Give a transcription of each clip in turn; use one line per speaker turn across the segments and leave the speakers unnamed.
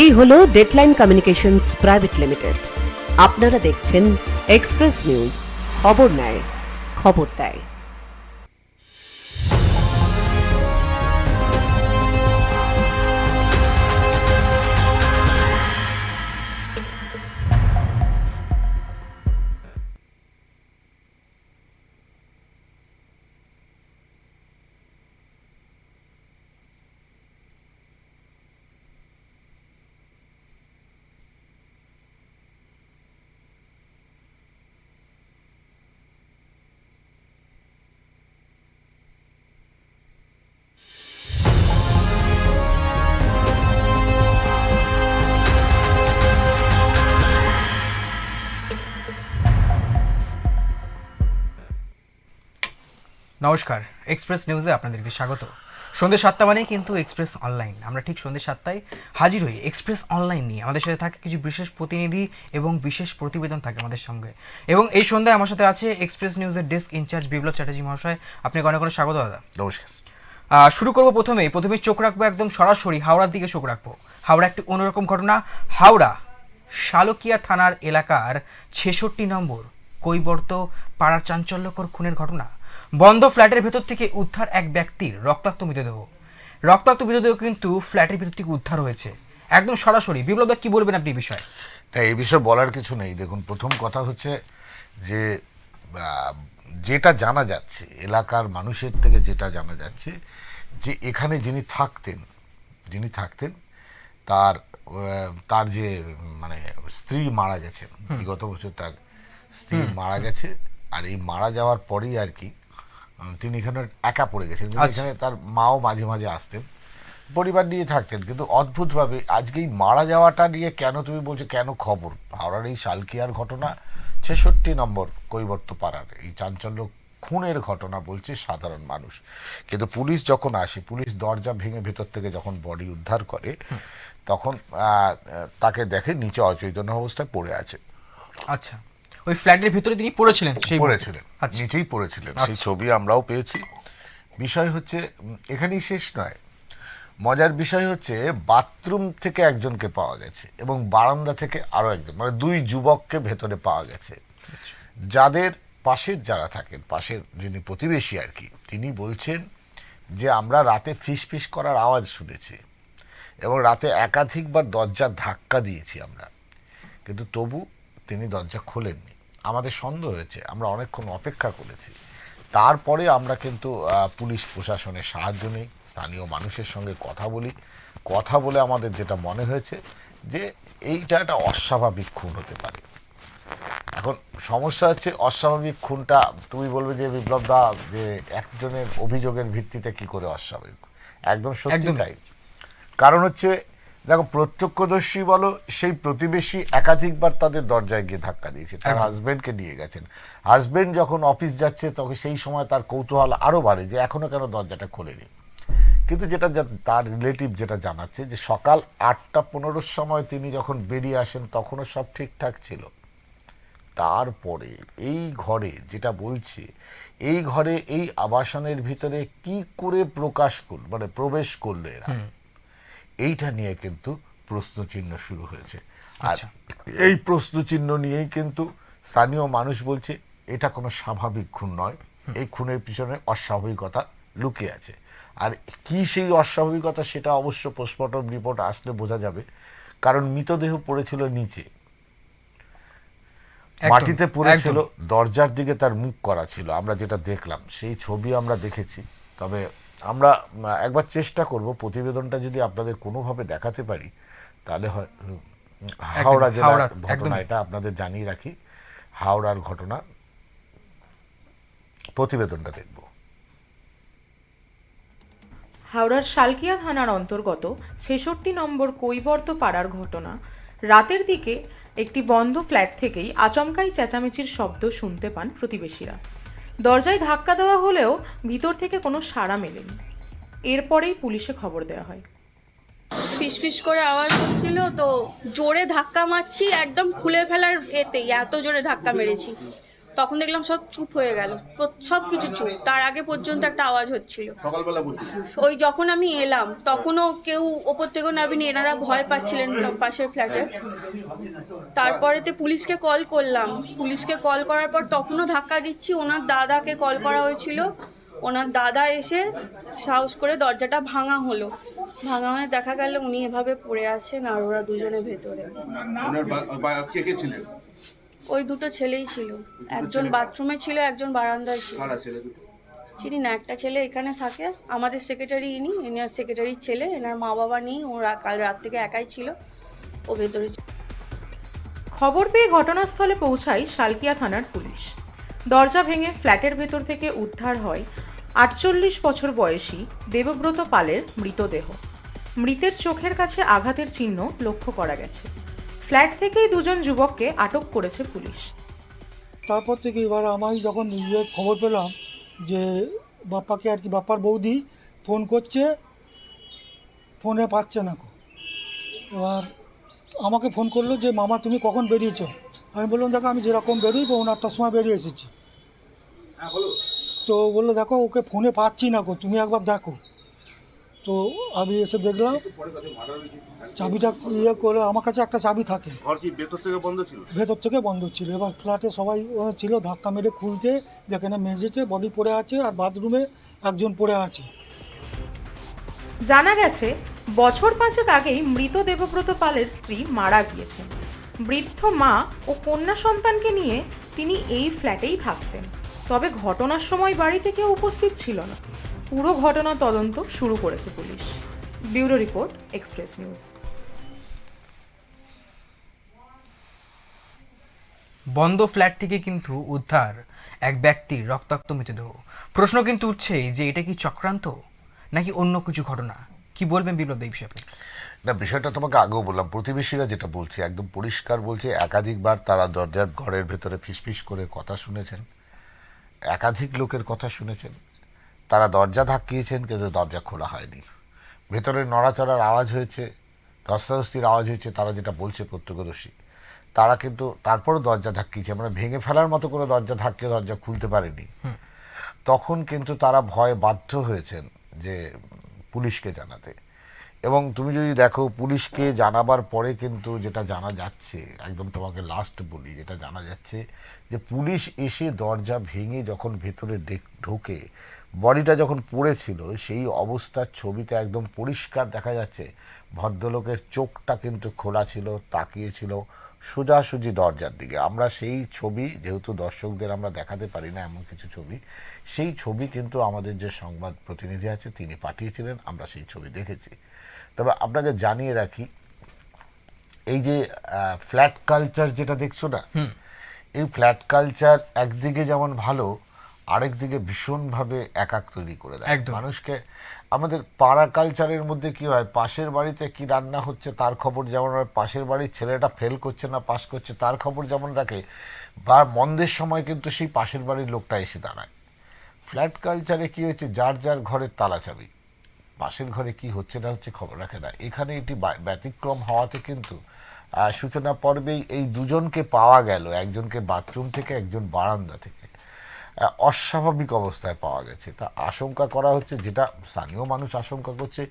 এই হলো deadline communications private limited. আপনারা দেখছেন এক্সপ্রেস নিউজ, খবর নেয়, খবর দেয়।
নমস্কার, এক্সপ্রেস নিউজে আপনাদেরকে স্বাগত। সন্ধ্যে 7টা মানেই কিন্তু এক্সপ্রেস অনলাইন। আমরা ঠিক সন্ধ্যে 7টায় হাজির হই এক্সপ্রেস অনলাইন নিয়ে। আমাদের সাথে থাকে কিছু বিশেষ প্রতিনিধি এবং বিশেষ প্রতিবেদন থাকে আমাদের সঙ্গে। এবং এই সন্ধ্যায় আমার সাথে আছে এক্সপ্রেস নিউজের ডেস্ক ইনচার্জ বিপ্লব চ্যাটার্জি মহাশয়। আপনাকে অনেক অনেক স্বাগত দাদা।
নমস্কার।
শুরু করবো প্রথমেই চোখ রাখবো একদম সরাসরি হাওড়ার দিকে চোখ রাখবো। হাওড়া একটি অন্যরকম ঘটনা। হাওড়া শালকিয়া থানার এলাকার 66 নম্বর কৈবর্ত পাড়ার চাঞ্চল্যকর খুনের ঘটনা। বন্ধ ফ্ল্যাটের ভেতর থেকে উদ্ধার এক ব্যক্তির রক্তাক্ত মৃতদেহ কিন্তু ফ্ল্যাটের ভেতর থেকে উদ্ধার হয়েছে একদম সরাসরি। বিপ্লবদা, কি বলবেন আপনি এই বিষয়ে?
এই বিষয়ে বলার কিছু নেই। দেখুন, প্রথম কথা হচ্ছে যে যেটা জানা যাচ্ছে, এলাকার মানুষের থেকে যেটা জানা যাচ্ছে, যে এখানে যিনি থাকতেন তার যে মানে স্ত্রী মারা গেছেন, বিগত বছর তার স্ত্রী মারা গেছে। আর এই মারা যাওয়ার পরেই আর কি তিনি এখানে একা পড়ে গেছেন। এখানে তার মাও মাঝে মাঝে আসতেন, পরিবার নিয়ে থাকতেন। কিন্তু অদ্ভুতভাবে আজকে এই মারা যাওয়াটা নিয়ে কেন তুমি বলছো, কেন খবর? হাওড়ার এই শালকিয়ার ঘটনা, 66 নম্বর কৈবর্ত পাড়ার এই চাঞ্চল্য খুনের ঘটনা বলছে সাধারণ মানুষ। কিন্তু পুলিশ যখন আসে, পুলিশ দরজা ভেঙে ভেতর থেকে যখন বডি উদ্ধার করে, তখন তাকে দেখে নিচে অচৈতন্য অবস্থায় পড়ে আছে।
আচ্ছা, ওই ফ্ল্যাটের ভিতরে তিনি পড়েছিলেন,
নিচেই পড়েছিলেন। সেই ছবি আমরাও পেয়েছি। বিষয় হচ্ছে এখানেই শেষ নয়। মজার বিষয় হচ্ছে বাথরুম থেকে একজনকে পাওয়া গেছে এবং বারান্দা থেকে আরো একজন, মানে দুই যুবককে ভেতরে পাওয়া গেছে। যাদের যারা থাকেন, পাশের যিনি প্রতিবেশী আর কি, তিনি বলছেন যে আমরা রাতে ফিস করার আওয়াজ শুনেছি এবং রাতে একাধিকবার দরজার ধাক্কা দিয়েছি আমরা, কিন্তু তবু তিনি দরজা খোলেননি। আমাদের সন্দেহ হয়েছে, আমরা অনেকক্ষণ অপেক্ষা করেছি। তারপরে আমরা কিন্তু পুলিশ প্রশাসনের সাহায্য নিই, স্থানীয় মানুষের সঙ্গে কথা বলে আমাদের যেটা মনে হয়েছে যে এইটা একটা অস্বাভাবিক খুন হতে পারে। এখন সমস্যা হচ্ছে, অস্বাভাবিক খুনটা তুমি বলবে যে বিপ্লব দা, যে একজনের অভিযোগের ভিত্তিতে কি করে অস্বাভাবিক? একদম সত্যি তাই। কারণ হচ্ছে দেখো, প্রত্যক্ষদর্শী বলো, সেই প্রতিবেশী একাধিকবার তাদের দরজায় গিয়ে ধাক্কা দিয়েছে, তার হাজবেন্ডকে নিয়ে গেছেন। হাজবেন্ড যখন অফিস যাচ্ছে তখন সেই সময় তার কৌতূহল আরো বাড়ে যে এখনো কেন দরজাটা খোলেনি। কিন্তু যেটা তার রিলেটিভ যেটা জানাচ্ছে, যে সকাল 8:15 সময় তিনি যখন বেরিয়ে আসেন তখনও সব ঠিকঠাক ছিল। তারপরে এই ঘরে, যেটা বলছে, এই ঘরে এই আবাসনের ভিতরে কি করে প্রবেশ করলো এরা, এইটা নিয়ে কিন্তু প্রশ্নচিহ্ন শুরু হয়েছে। আর এই প্রশ্নচিহ্ন নিয়েই কিন্তু স্থানীয় মানুষ বলছে এটা কোনো স্বাভাবিক খুন নয়, এই খুনের পিছনে অস্বাভাবিকতা লুকিয়ে আছে। আর কি সেই অস্বাভাবিকতা, সেটা অবশ্য পোস্টমর্টম রিপোর্ট আসলে বোঝা যাবে। কারণ মৃতদেহ পড়েছিল নিচে, মাটিতে পড়েছিল, দরজার দিকে তার মুখ করা ছিল। আমরা যেটা দেখলাম সেই ছবি আমরা দেখেছি। তবে আমরা একবার চেষ্টা করব, প্রতিবেদনটা যদি আপনাদের কোনোভাবে দেখাতে পারি তাহলে হয়। হাওড়া জেলার ঘটনা, এটা আপনাদের জানিয়ে রাখি, হাওড়ার ঘটনা, প্রতিবেদনটা দেখব।
হাওড়ার শালকিয়া থানার অন্তর্গত 66 নম্বর কৈবর্ত পাড়ার ঘটনা। রাতের দিকে একটি বন্ধ ফ্ল্যাট থেকেই আচমকাই চেঁচামেচির শব্দ শুনতে পান প্রতিবেশীরা। দরজায় ধাক্কা দেওয়া হলেও ভিতর থেকে কোনো সাড়া মেলেনি। এরপরেই পুলিশে খবর দেওয়া হয়।
ফিস করে আওয়াজ হচ্ছিল, তো জোরে ধাক্কা মারছি, একদম খুলে ফেলার এতেই এত জোরে ধাক্কা মেরেছি। তখন দেখলাম সব চুপ হয়ে গেল, সব কিছু চুপ। তার আগে পর্যন্ত একটা আওয়াজ হচ্ছিল
সকালবেলা বলছি।
ওই যখন আমি এলাম তখনও কেউ ওপর থেকে নামেনি, এনারা ভয় পাচ্ছিলেন পাশের ফ্ল্যাটে। তারপরেতে পুলিশকে কল করলাম, পুলিশকে কল করার পর তখনও ধাক্কা দিচ্ছি, ওনার দাদাকে কল করা হয়েছিল, ওনার দাদা এসে সাহস করে দরজাটা ভাঙা হলো, ভাঙা হয়ে দেখা গেল উনি এভাবে পড়ে আছেন আর ওরা দুজনে ভেতরে।
ওনার কে কে ছিলেন?
ওই দুটো ছেলেই ছিল, একজন বাথরুমে ছিল, একজন বারান্দায় ছিল।
কারা ছেলে দুটো?
চিনি না, একটা ছেলে এখানে থাকে, আমাদের সেক্রেটারি ইনি, এনার সেক্রেটারির ছেলে, এনার মা বাবা নেই, ও কাল রাত থেকে একাই ছিল, ও ভেতরে ছিল।
খবর পেয়ে ঘটনাস্থলে পৌঁছায় শালকিয়া থানার পুলিশ। দরজা ভেঙে ফ্ল্যাটের ভেতর থেকে উদ্ধার হয় 48 বছর বয়সী দেবব্রত পালের মৃতদেহ। মৃতের চোখের কাছে আঘাতের চিহ্ন লক্ষ্য করা গেছে। ফ্ল্যাট থেকেই দুজন যুবককে আটক করেছে পুলিশ।
তারপর থেকে এবার আমি যখন খবর পেলাম যে বাপ্পাকে আর কি বাপ্পার বৌদি ফোন করছে, ফোনে পাচ্ছে না কো। এবার আমাকে ফোন করলো যে মামা তুমি কখন বেরিয়েছো? আমি বললাম দেখো আমি যেরকম বেরিয়ে 9:30টার সময় বেরিয়ে এসেছি। তো বললো দেখো ওকে ফোনে পাচ্ছি না কো, তুমি একবার দেখো। তো আমি এসে দেখলাম চাবিটা করে, আমার কাছে একটা চাবি থাকে,
ঘর কি ভেতর থেকে বন্ধ ছিল?
ভেতর থেকে বন্ধ ছিল। এবার ফ্ল্যাটে সবাই ছিল, ধাক্কা মেরে খুলতে, যেখানে মেঝেতে বডি পড়ে আছে আর বাথরুমে একজন পড়ে আছে।
জানা গেছে বছর 5 আগেই মৃত দেবব্রত পালের স্ত্রী মারা গিয়েছেন। বৃদ্ধ মা ও কন্যা সন্তানকে নিয়ে তিনি এই ফ্ল্যাটেই থাকতেন। তবে ঘটনার সময় বাড়িতে কেউ উপস্থিত ছিল না। পুরো ঘটনা তদন্ত শুরু করেছে police. Bureau report, express news.
বন্ধ ফ্ল্যাট থেকে কিন্তু উদ্ধার এক ব্যক্তির রক্তাক্ত মৃতদেহ। প্রশ্ন কিন্তু উঠছেই যে এটা কি চক্রান্ত নাকি অন্য কিছু ঘটনা? কি বলবেন বিপ্লব দা এই বিষয়ে?
না, বিষয়টা তোমাকে আগেও বললাম, প্রতিবেশীরা যেটা বলছে একদম পরিষ্কার বলছে, একাধিকবার তারা দরজার ঘরের ভেতরে ফিসফিস করে কথা শুনেছেন, একাধিক লোকের কথা শুনেছেন, তারা দরজা ধাক্কিয়েছেন কিন্তু দরজা খোলা হয়নি, ভেতরে নড়াচড়ার আওয়াজ হয়েছে, ধস্তাধস্তির আওয়াজ হয়েছে, তারা যেটা বলছে প্রত্যক্ষদর্শী, তারা কিন্তু তারপরও দরজা ধাক্কিয়েছে, মানে ভেঙে ফেলার মতো করে দরজা ধাক্কিয়ে দরজা খুলতে পারেনি। তখন কিন্তু তারা ভয়ে বাধ্য হয়েছেন যে পুলিশকে জানাতে। এবং তুমি যদি দেখো পুলিশকে জানাবার পরে কিন্তু যেটা জানা যাচ্ছে, একদম তোমাকে লাস্ট বলি, যেটা জানা যাচ্ছে যে পুলিশ এসে দরজা ভেঙে যখন ভেতরে ঢোকে, বডিটা যখন পড়েছিল সেই অবস্থার ছবিতে একদম পরিষ্কার দেখা যাচ্ছে ভদ্রলোকের চোখটা কিন্তু খোলা ছিল, তাকিয়েছিল সোজাসুজি দরজার দিকে। আমরা সেই ছবি, যেহেতু দর্শকদের আমরা দেখাতে পারি না এমন কিছু ছবি, সেই ছবি কিন্তু আমাদের যে সংবাদ প্রতিনিধি আছে তিনি পাঠিয়েছিলেন, আমরা সেই ছবি দেখেছি। তবে আপনাকে জানিয়ে রাখি, এই যে ফ্ল্যাট কালচার যেটা দেখছো না, এই ফ্ল্যাট কালচার একদিকে যেমন ভালো, আরেকদিকে ভীষণভাবে একাক তৈরি করে দেয় মানুষকে। আমাদের পাড়া কালচারের মধ্যে কি হয়, পাশের বাড়িতে কি রান্না হচ্ছে তার খবর যেমন হয়, পাশের বাড়ির ছেলেটা ফেল করছে না পাস করছে তার খবর যেমন রাখে, বা মন্দের সময় কিন্তু সেই পাশের বাড়ির লোকটা এসে দাঁড়ায়। ফ্ল্যাট কালচারে কি হয়েছে, যার যার ঘরের তালা চাবি, পাশের ঘরে কি হচ্ছে না হচ্ছে খবর রাখে না। এখানে এটি ব্যতিক্রম হওয়াতে কিন্তু সূচনা পর্বেই এই দুজনকে পাওয়া গেল, একজনকে বাথরুম থেকে, একজন বারান্দা থেকে, অস্বাভাবিক অবস্থায় পাওয়া গেছে। তা আশঙ্কা করা হচ্ছে, যেটা স্থানীয় মানুষ আশঙ্কা করছে,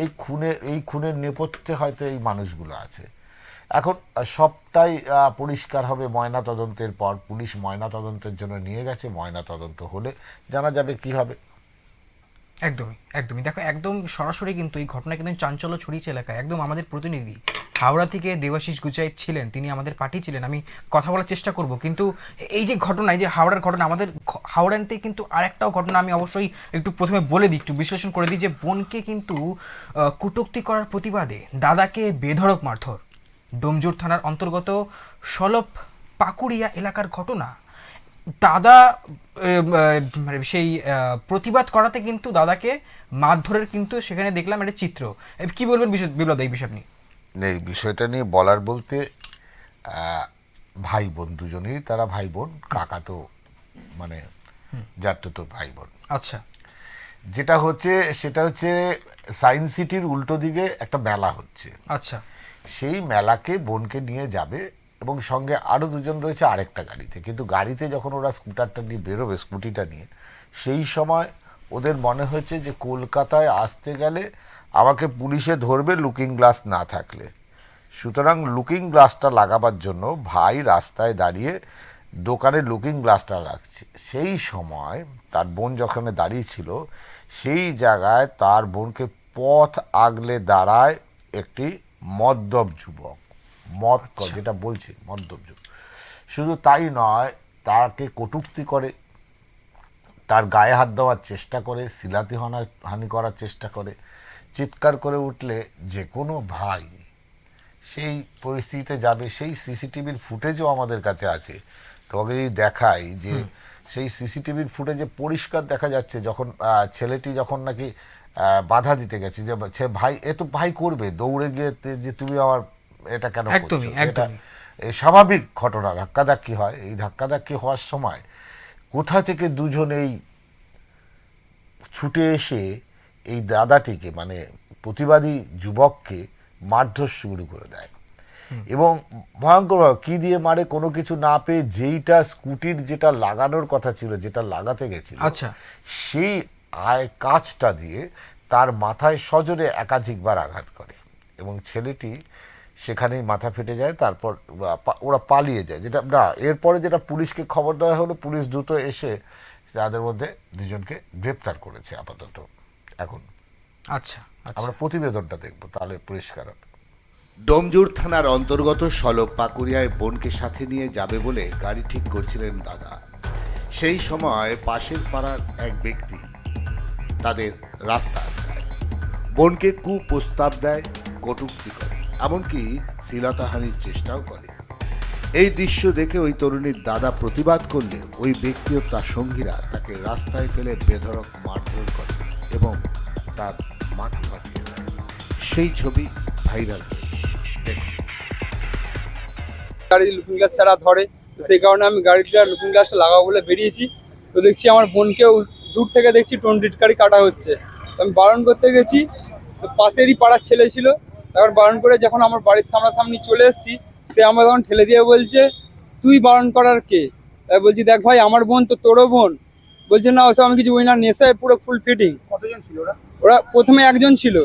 এই খুনের নেপথ্যে হয়তো এই মানুষগুলো আছে। এখন সবটাই পরিষ্কার হবে ময়না তদন্তের পর। পুলিশ ময়না তদন্তের জন্য নিয়ে গেছে, ময়না তদন্ত হলে জানা যাবে কি হবে।
একদমই একদমই দেখো, একদম সরাসরি কিন্তু এই ঘটনা কিন্তু চাঞ্চল্য ছড়িয়েছে এলাকায়। একদম আমাদের প্রতিনিধি হাওড়া থেকে দেবাশিস গুজাই ছিলেন, তিনি আমাদের পাঠিয়েছিলেন, আমি কথা বলার চেষ্টা করব। কিন্তু এই যে ঘটনা, এই যে হাওড়ার ঘটনা, আমাদের হাওড়াতে কিন্তু আরেকটাও ঘটনা আমি অবশ্যই একটু প্রথমে বলে দিই, একটু বিশ্লেষণ করে দিই, যে বোনকে কিন্তু কটূক্তি করার প্রতিবাদে দাদাকে বেধড়ক মারধর। ডোমজুর থানার অন্তর্গত সলপ পাকুড়িয়া এলাকার ঘটনা। দাদা মানে সেই প্রতিবাদ করাতে কিন্তু দাদাকে মারধরের কিন্তু সেখানে দেখলাম একটা চিত্র। কি বলবেন বিপ্লব এই বিষয় নিয়ে?
এই বিষয়টা নিয়ে বলার বলতে, ভাই বোন দুজনেই, তারা ভাই বোন, কাকা তো মানে যার তো ভাই বোন।
আচ্ছা,
যেটা হচ্ছে সেটা হচ্ছে সায়েন্স সিটির উল্টো দিকে একটা মেলা হচ্ছে।
আচ্ছা,
সেই মেলাকে বোনকে নিয়ে যাবে এবং সঙ্গে আরও দুজন রয়েছে আরেকটা গাড়িতে। কিন্তু গাড়িতে যখন ওরা স্কুটারটা নিয়ে বেরোবে, স্কুটিটা নিয়ে, সেই সময় ওদের মনে হয়েছে যে কলকাতায় আসতে গেলে আমাকে পুলিশে ধরবে লুকিং গ্লাস না থাকলে। সুতরাং লুকিং গ্লাসটা লাগাবার জন্য ভাই রাস্তায় দাঁড়িয়ে দোকানে লুকিং গ্লাসটা রাখছে। সেই সময় তার বোন যখন দাঁড়িয়ে ছিল, সেই জায়গায় তার বোনকে পথ আগলে দাঁড়ায় একটি মদ্যপ যুবক, যেটা বলছে মদ্যপ যুবক। শুধু তাই নয়, তাকে কটূক্তি করে, তার গায়ে হাত দেওয়ার চেষ্টা করে, শিলাতি হানি করার চেষ্টা করে। চিৎকার করে উঠলে যে কোনো ভাই সেই পরিস্থিতিতে যাবে। সেই সিসিটিভির ফুটেজও আমাদের কাছে আছে, তোমাকে যদি দেখাই যে সেই সিসিটিভির ফুটেজে পরিষ্কার দেখা যাচ্ছে যখন ছেলেটি যখন নাকি বাধা দিতে গেছে, যে সে ভাই এ তো ভাই করবে, দৌড়ে গিয়ে যে তুমি আমার এটা কেন করছো, এটা স্বাভাবিক ঘটনা, ধাক্কাধাক্কি হয়। এই ধাক্কাধাক্কি হওয়ার সময় কোথা থেকে দুজন এই ছুটে এসে এই দাদাটিকে, মানে প্রতিবাদী যুবককে মারধর শুরু করে দেয়। এবং ভয়ঙ্করভাবে কি দিয়ে মারে কোনো কিছু না পেয়ে, যেইটা স্কুটির যেটা লাগানোর কথা ছিল, যেটা লাগাতে গেছিল, সেই কাজটা দিয়ে তার মাথায় সজোরে একাধিকবার আঘাত করে এবং ছেলেটি সেখানেই মাথা ফেটে যায়। তারপর ওরা পালিয়ে যায়। যেটা না, এরপরে যেটা পুলিশকে খবর দেওয়া হলো, পুলিশ দ্রুত এসে তাদের মধ্যে দুজনকে গ্রেপ্তার করেছে আপাতত। এখন আমরা প্রতিবেদনটা দেখবো, তাহলে পরিষ্কার হবে।
ডোমজুর থানার অন্তর্গত সলক পাকুড়িয়ায় বোনকে সাথে নিয়ে যাবে বলে গাড়ি ঠিক করছিলেন দাদা। সেই সময় পাশের পাড়ার এক ব্যক্তি তাদের রাস্তা আটকায়, বোনকে কুপ্রস্তাব দেয়, কটূক্তি করে, এমনকি শ্লীলতাহানির চেষ্টাও করে। এই দৃশ্য দেখে ওই তরুণীর দাদা প্রতিবাদ করলে ওই ব্যক্তি ও তার সঙ্গীরা তাকে রাস্তায় ফেলে বেধড়ক মারধর করে এবং তার মাথা ফাটিয়ে দেয়। সেই ছবি ভাইরাল হয়েছে, দেখুন।
গাড়ি লুকিং গ্লাস ছাড়া ধরে, তো সেই কারণে আমি গাড়িটা লুকিং গ্লাসটা লাগাবো বলে বেরিয়েছি। তো দেখছি আমার বোনকেও দূর থেকে দেখছি টোনটিট গাড়ি কাটা হচ্ছে। তো আমি বারণ করতে গেছি, তো পাশেরই পাড়ার ছেলে ছিল, তারপর বারণ করে যখন আমার বাড়ির সামনাসামনি চলে এসেছি, সে আমার তখন ঠেলে দিয়ে বলছে, তুই বারণ করার কে? তাই বলছি, দেখ ভাই আমার বোন তো তোরও বোন। বলছে না, ওসব আমি কিছু বলি না, নেশায় পুরো ফুল ফিটিং।
কতজন ছিল ওরা?
ওরা প্রথমে একজন ছিল,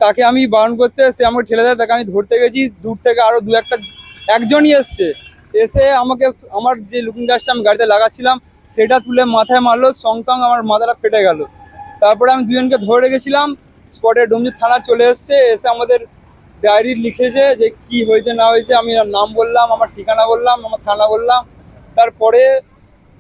তাকে আমি বারণ করতে, সে আমাকে ঠেলে দেয়, তাকে আমি ধরতে গেছি। দূর থেকে আরো একজনই এসছে, এসে আমাকে আমার যে লুকিং গ্লাসটা আমি গাড়িতে লাগাচ্ছিলাম সেটা তুলে মাথায় মারলো, সঙ্গে আমার মাথাটা ফেটে গেল। তারপরে আমি দুজনকে ধরে রেখেছিলাম, স্পটে ডোমজুর থানা চলে এসছে, এসে আমাদের ডায়েরি লিখেছে যে কি হয়েছে না হয়েছে। আমি নাম বললাম, আমার ঠিকানা বললাম, আমার থানা বললাম। তারপরে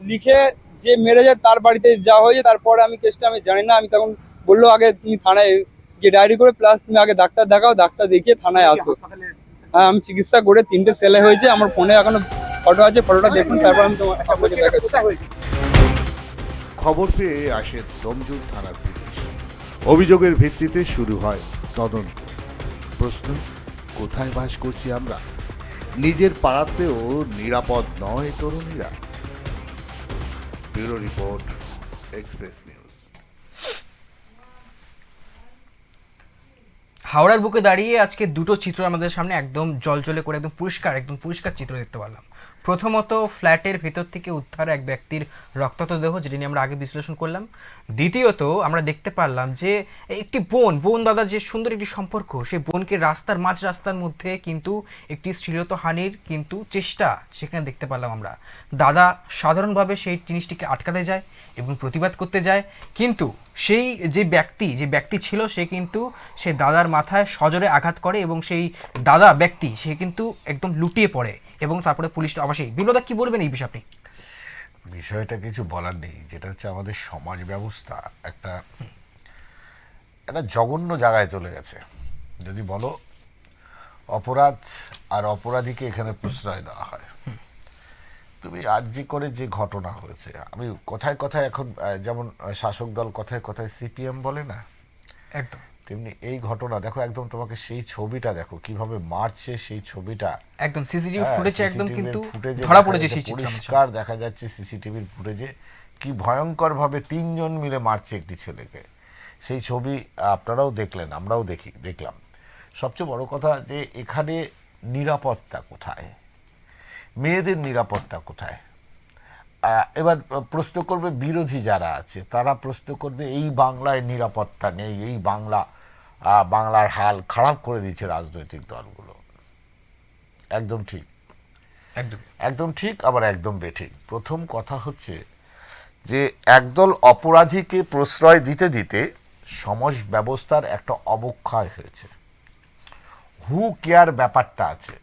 লিখে যে মেরেছে তার বাড়িতে যাওয়া হয়েছে। তারপরে আমি কেসটা আমি জানি না, আমি তখন বললো আগে তুমি থানায় গিয়ে ডায়েরি করে, প্লাস তুমি আগে ডাক্তার দেখাও, ডাক্তার দেখিয়ে থানায় আসো। হ্যাঁ, আমি চিকিৎসা করে 3টে সেলাই হয়েছে। আমার ফোনে এখনো ফটো আছে, ফটোটা দেখুন, তারপর আমি তোমার দেখাচ্ছি।
খবর পেয়ে আসে ডোমজুর থানার পুলিশ। অভিযোগের ভিত্তিতে শুরু হয় তদন্ত। প্রশ্ন, কোথায় বাস করছি আমরা? নিজের পাড়াতেও নিরাপদ নয় তরুণীরা। Bureau report, express news.
হাওড়ার বুকে দাঁড়িয়ে আজকে দুটো চিত্র আমাদের সামনে একদম জলজলে করে একদম পরিষ্কার চিত্র দেখতে পারলাম। প্রথমত, ফ্ল্যাটের ভেতর থেকে উদ্ধার এক ব্যক্তির রক্তাক্ত দেহ, যেটি নিয়ে আমরা আগে বিশ্লেষণ করলাম। দ্বিতীয়ত, আমরা দেখতে পারলাম যে একটি বোন দাদার যে সুন্দর একটি সম্পর্ক, সেই বোনকে মাঝ রাস্তার মধ্যে কিন্তু একটি শ্লীলতাহানির কিন্তু চেষ্টা সেখানে দেখতে পারলাম আমরা। দাদা সাধারণভাবে সেই জিনিসটিকে আটকাতে যায় এবং প্রতিবাদ করতে যায়, কিন্তু সেই যে ব্যক্তি ছিল সে কিন্তু সে দাদার মাথায় সজোরে আঘাত করে এবং সেই ব্যক্তি সে কিন্তু একদম লুটিয়ে পড়ে এবং তারপরে পুলিশ অবশ্যই। বিপ্লবদা কি বলবেন এই বিষয়টি?
বিষয়টা কিছু বলার নেই, যেটা হচ্ছে আমাদের সমাজ ব্যবস্থা একটা জঘন্য জায়গায় চলে গেছে। যদি বলো অপরাধ আর অপরাধীকে এখানে প্রশ্রয় দেওয়া হয়। তুমি আরজি করে যে ঘটনা হয়েছে, আমি কথায় এখন যেমন শাসক দল কথায় সিপিএম বলে না,
একদম
তেমনি এই ঘটনা দেখো, একদম তোমাকে সেই ছবিটা দেখো কিভাবে মারছে, সেই ছবিটা
একদম সিসিটিভি ফুটেজে একদম কিন্তু
ফুটেজে
ধরা পড়ে যায়, সেই
পরিষ্কার দেখা যাচ্ছে সিসিটিভির ফুটেজে কি ভয়ঙ্কর ভাবে 3 জন মিলে মারছে একটি ছেলেকে। সেই ছবি আপনারাও দেখলেন, আমরাও দেখলাম। সবচেয়ে বড় কথা যে এখানে নিরাপত্তা কোথায়? মেয়েদের নিরাপত্তা কোথায়? এবার প্রশ্ন করবে বিরোধী যারা আছে, তারা প্রশ্ন করবে এই বাংলায় নিরাপত্তা নেই, এই বাংলার হাল খারাপ করে দিচ্ছে রাজনৈতিক দলগুলো। একদম ঠিক, একদম ঠিক, আবার একদম বেঠিক। প্রথম কথা হচ্ছে যে একদল অপরাধীকে প্রশ্রয় দিতে দিতে সমাজ ব্যবস্থার একটা অবক্ষয় হয়েছে। হু কেয়ার ব্যাপারটা আছে,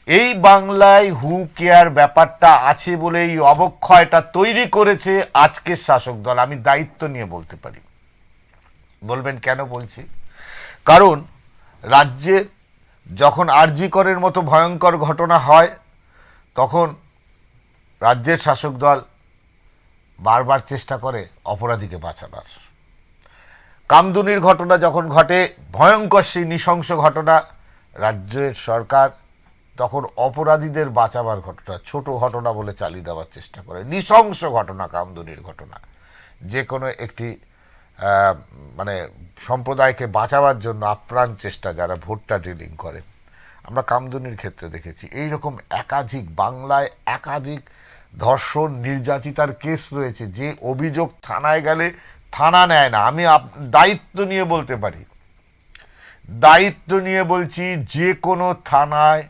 এই বাংলায় হু কেয়ার ব্যাপারটা আছে বলে এই অবক্ষয়টা তৈরি করেছে আজকের শাসক দল। আমি দায়িত্ব নিয়ে বলতে পারি। বলবেন কেন বলছি? কারণ রাজ্যের যখন আরজি করের মতো ভয়ঙ্কর ঘটনা হয়, তখন রাজ্যের শাসক দল বারবার চেষ্টা করে অপরাধীকে বাঁচাবার। কামদুনির ঘটনা যখন ঘটে, ভয়ঙ্কর সেই নৃশংস ঘটনা, রাজ্যের সরকার তখন অপরাধীদের বাঁচাবার ঘটনা ছোট ঘটনা বলে চালিয়ে দেওয়ার চেষ্টা করে। নৃশংস ঘটনা কামদুনির ঘটনা, যে কোনো একটি মানে সম্প্রদায়কে বাঁচাবার জন্য আপ্রাণ চেষ্টা যারা ভোটটা ডিলিং করে, আমরা কামদুনির ক্ষেত্রে দেখেছি। এইরকম একাধিক বাংলায় একাধিক ধর্ষণ নির্যাতিতার কেস রয়েছে, যে অভিযোগ থানায় গেলে থানা নেয় না। আমি দায়িত্ব নিয়ে বলতে পারি, দায়িত্ব নিয়ে বলছি, যে কোনো থানায়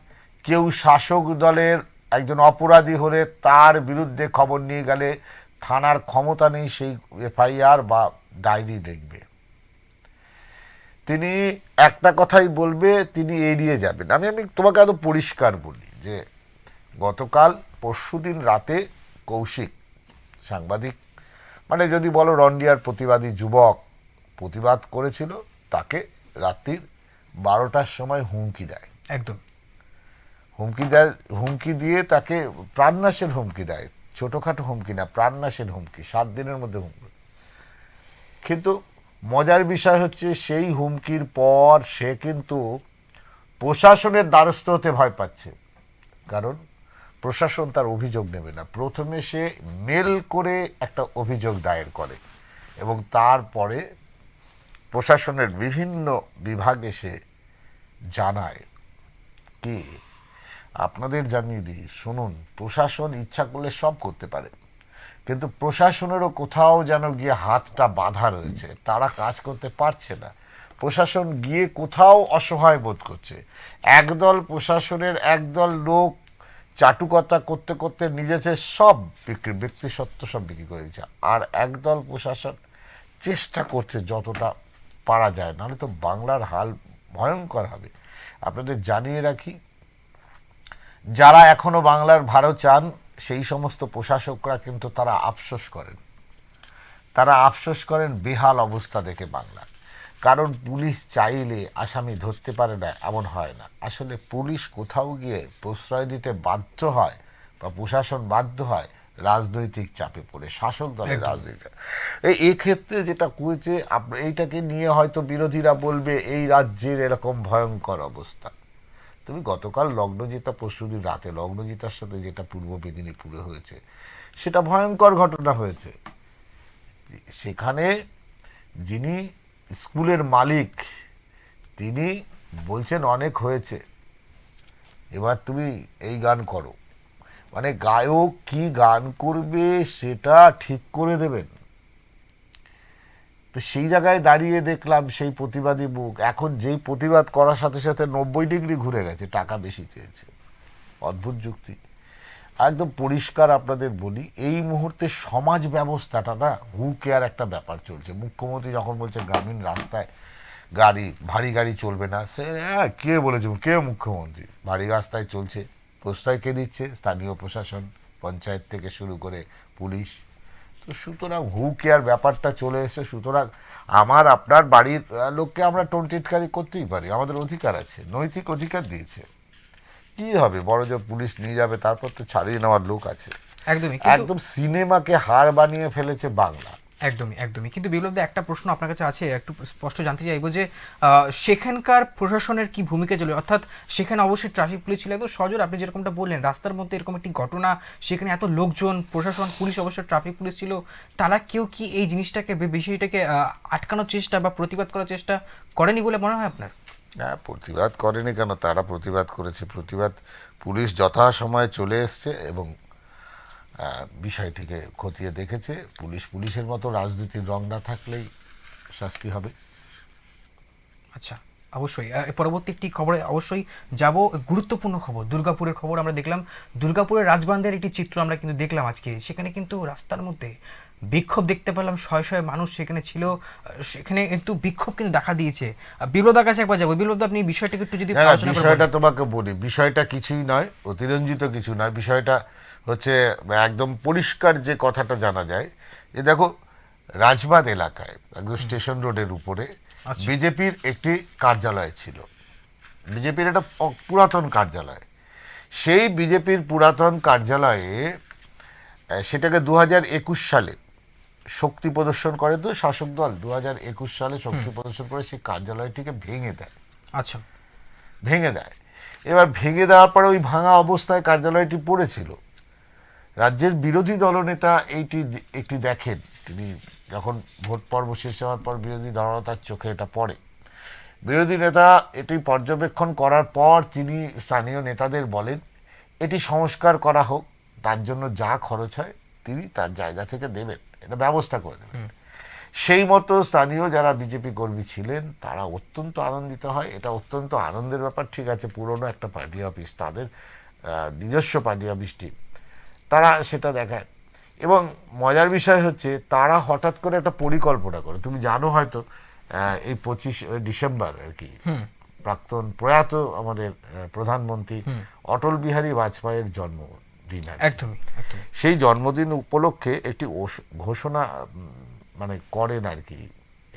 কেউ শাসক দলের একজন অপরাধী হলে তার বিরুদ্ধে খবর নিয়ে গেলে থানার ক্ষমতা নেই সেই এফআইআর বা ডায়েরি লিখবে। তিনি একটা কথাই বলবে, তিনি এড়িয়ে যাবেন। আমি তোমাকে এত পরিষ্কার বলি যে গতকাল পরশুদিন রাতে কৌশিক সাংবাদিক, মানে যদি বলো রন্ডিয়ার প্রতিবাদী যুবক, প্রতিবাদ করেছিল, তাকে রাত্রির 12টার সময় হুমকি দেয়।
একদম
হুমকি দিয়ে তাকে প্রাণনাশের হুমকি দেয়। ছোটখাটো হুমকি না, প্রাণনাশের হুমকি, 7 দিনের মধ্যে হুমকি। কিন্তু মজার বিষয় হচ্ছে সেই হুমকির পর সে কিন্তু প্রশাসনের দ্বারস্থ হতে ভয় পাচ্ছে, কারণ প্রশাসন তার অভিযোগ নেবে না। প্রথমে সে মেল করে একটা অভিযোগ দায়ের করে এবং তারপরে প্রশাসনের বিভিন্ন বিভাগ এসে জানায়। কি আপনাদের জানিয়ে দিই, শুনুন, প্রশাসন ইচ্ছা করলে সব করতে পারে, কিন্তু প্রশাসনেরও কোথাও যেন গিয়ে হাতটা বাঁধা রয়েছে, তারা কাজ করতে পারছে না। প্রশাসন গিয়ে কোথাও অসহায় বোধ করছে। একদল প্রশাসনের একদল লোক চাটুকতা করতে করতে নিজেদের সব ব্যক্তিসত্ত্ব সব বিক্রি করে দিচ্ছে, আর একদল প্রশাসন চেষ্টা করছে যতটা পারা যায়, নাহলে তো বাংলার হাল ভয়ঙ্কর হবে। আপনাদের জানিয়ে রাখি, যারা এখনো বাংলার ভালো চান সেই সমস্ত প্রশাসকরা কিন্তু তারা আফসোস করেন বেহাল অবস্থা দেখে বাংলা। কারণ পুলিশ চাইলে আসামি ধরতে পারে না, এমন হয় না। আসলে পুলিশ কোথাও গিয়ে প্রশ্রয় দিতে বাধ্য হয় বা প্রশাসন বাধ্য হয় রাজনৈতিক চাপে পড়ে, শাসক দলের রাজনৈতিক। এই ক্ষেত্রে যেটা করেছে, এইটাকে নিয়ে হয়তো বিরোধীরা বলবে এই রাজ্যের এরকম ভয়ঙ্কর অবস্থা। তুমি গতকাল লগ্নজিতা, পরশুদিন রাতে লগ্নজিতার সাথে যেটা পূর্ব মেদিনীপুরে হয়েছে, সেটা ভয়ঙ্কর ঘটনা হয়েছে। সেখানে যিনি স্কুলের মালিক, তিনি বলছেন অনেক হয়েছে, এবার তুমি এই গান করো। মানে গায়ক কি গান করবে সেটা ঠিক করে দেবেন। তো সেই জায়গায় দাঁড়িয়ে দেখলাম সেই প্রতিবাদী মুখ, এখন যেই প্রতিবাদ করার সাথে সাথে 90 ডিগ্রি ঘুরে গেছে, টাকা বেশি চেয়েছে। অদ্ভুত যুক্তি। একদম পরিষ্কার আপনাদের বলি, এই মুহূর্তে সমাজ ব্যবস্থাটা না হু কেয়ার একটা ব্যাপার চলছে। মুখ্যমন্ত্রী যখন বলছে গ্রামীণ রাস্তায় ভারী গাড়ি চলবে না, সে কে বলেছে, কে মুখ্যমন্ত্রী? ভারী রাস্তায় চলছে, প্রশ্রয় কে দিচ্ছে? স্থানীয় প্রশাসন, পঞ্চায়েত থেকে শুরু করে পুলিশ। তো সুতরাং হু কেয়ার ব্যাপারটা চলে এসে, সুতরাং আমার আপনার বাড়ির লোককে আমরা টোনটিটকারি করতেই পারি, আমাদের অধিকার আছে, নৈতিক অধিকার দিয়েছে। কি হবে, বড় যে পুলিশ নিয়ে যাবে, তারপর তো ছাড়িয়ে নেওয়ার লোক আছে। একদম সিনেমাকে হার বানিয়ে ফেলেছে বাংলা।
একদমই। কিন্তু বিপ্লবদা, একটা প্রশ্ন আপনার কাছে আছে, একটু স্পষ্ট জানতে চাইবো যে সেখানকার প্রশাসনের কি ভূমিকা চলে, অর্থাৎ সেখানে অবশ্যই ট্রাফিক পুলিশ ছিল একদম সজোর, আপনি যেরকমটা বললেন রাস্তার মধ্যে এরকম একটি ঘটনা, সেখানে এত লোকজন, প্রশাসন, পুলিশ, অবশ্যই ট্রাফিক পুলিশ ছিল, তারা কেউ কি এই জিনিসটাকে, বিষয়টাকে আটকানোর চেষ্টা বা প্রতিবাদ করার চেষ্টা করেনি বলে মনে হয় আপনার?
প্রতিবাদ করেনি কেন, তারা প্রতিবাদ করেছে। প্রতিবাদ পুলিশ যথাসময়ে চলে এসছে এবং বিষয়টিকে খতিয়ে দেখেছে। পুলিশের মতো রাজনীতির রং না থাকলেই শাস্তি হবে।
আচ্ছা, অবশ্যই পরবর্তী একটি খবরে অবশ্যই যাব। গুরুত্বপূর্ণ খবর, দুর্গাপুরের খবর আমরা দেখলাম। দুর্গাপুরের রাজবান্ধের একটি চিত্র আমরা কিন্তু দেখলাম আজকে। সেখানে কিন্তু রাস্তার মধ্যে বিক্ষোভ দেখতে পেলাম, শয়ে শয়ে মানুষ সেখানে ছিল। সেখানে কিন্তু বিক্ষোভ কিন্তু দেখা দিয়েছে। বিপ্লবদার কাছে একবার যাবো। বিপ্লবদা, আপনি বিষয়টাকে একটু যদি আলোচনা করেন।
বিষয়টা তোমাকে বলি, বিষয়টা কিছুই নয়, অতিরঞ্জিত কিছু নয়। বিষয়টা হচ্ছে একদম পরিষ্কার যে কথাটা জানা যায়, যে দেখো রাজবাঁধ এলাকায় একদম স্টেশন রোডের উপরে বিজেপির একটি কার্যালয় ছিল। বিজেপির একটা পুরাতন কার্যালয়। সেই বিজেপির পুরাতন কার্যালয়ে সেটাকে 2021 সালে শক্তি প্রদর্শন করে, তো শাসক দল 2021 সালে শক্তি প্রদর্শন করে সেই কার্যালয়টিকে ভেঙে দেয়।
আচ্ছা,
ভেঙে দেয়। এবার ভেঙে দেওয়ার পরে ওই ভাঙা অবস্থায় কার্যালয়টি পড়েছিল। রাজ্যের বিরোধী দলনেতা একটি দেখেন, তিনি যখন ভোট পর্ব শেষ হওয়ার পর বিরোধী দলনেতার চোখে এটা পড়ে। বিরোধী নেতা এটি পর্যবেক্ষণ করার পর তিনি স্থানীয় নেতাদের বলেন এটি সংস্কার করা হোক, তার জন্য যা খরচ হয় তিনি তার জায়গা থেকে দেবেন, এটা ব্যবস্থা করে দেবেন। সেই মতো স্থানীয় যারা বিজেপি কর্মী ছিলেন তারা অত্যন্ত আনন্দিত হয়। এটা অত্যন্ত আনন্দের ব্যাপার। ঠিক আছে, পুরনো একটা পার্টি অফিস, তাদের নিজস্ব পার্টি অফিসটি, তারা সেটা দেখায়। এবং মজার বিষয় হচ্ছে তারা হঠাৎ করে একটা পরিকল্পনা করে, তুমি জানো হয়তো এই 25 ডিসেম্বর আর কি প্রাক্তন প্রয়াত আমাদের প্রধানমন্ত্রী অটল বিহারী বাজপেয়ীর জন্মদিন।
একদমই।
সেই জন্মদিন উপলক্ষে একটি ঘোষণা মানে করেন আর কি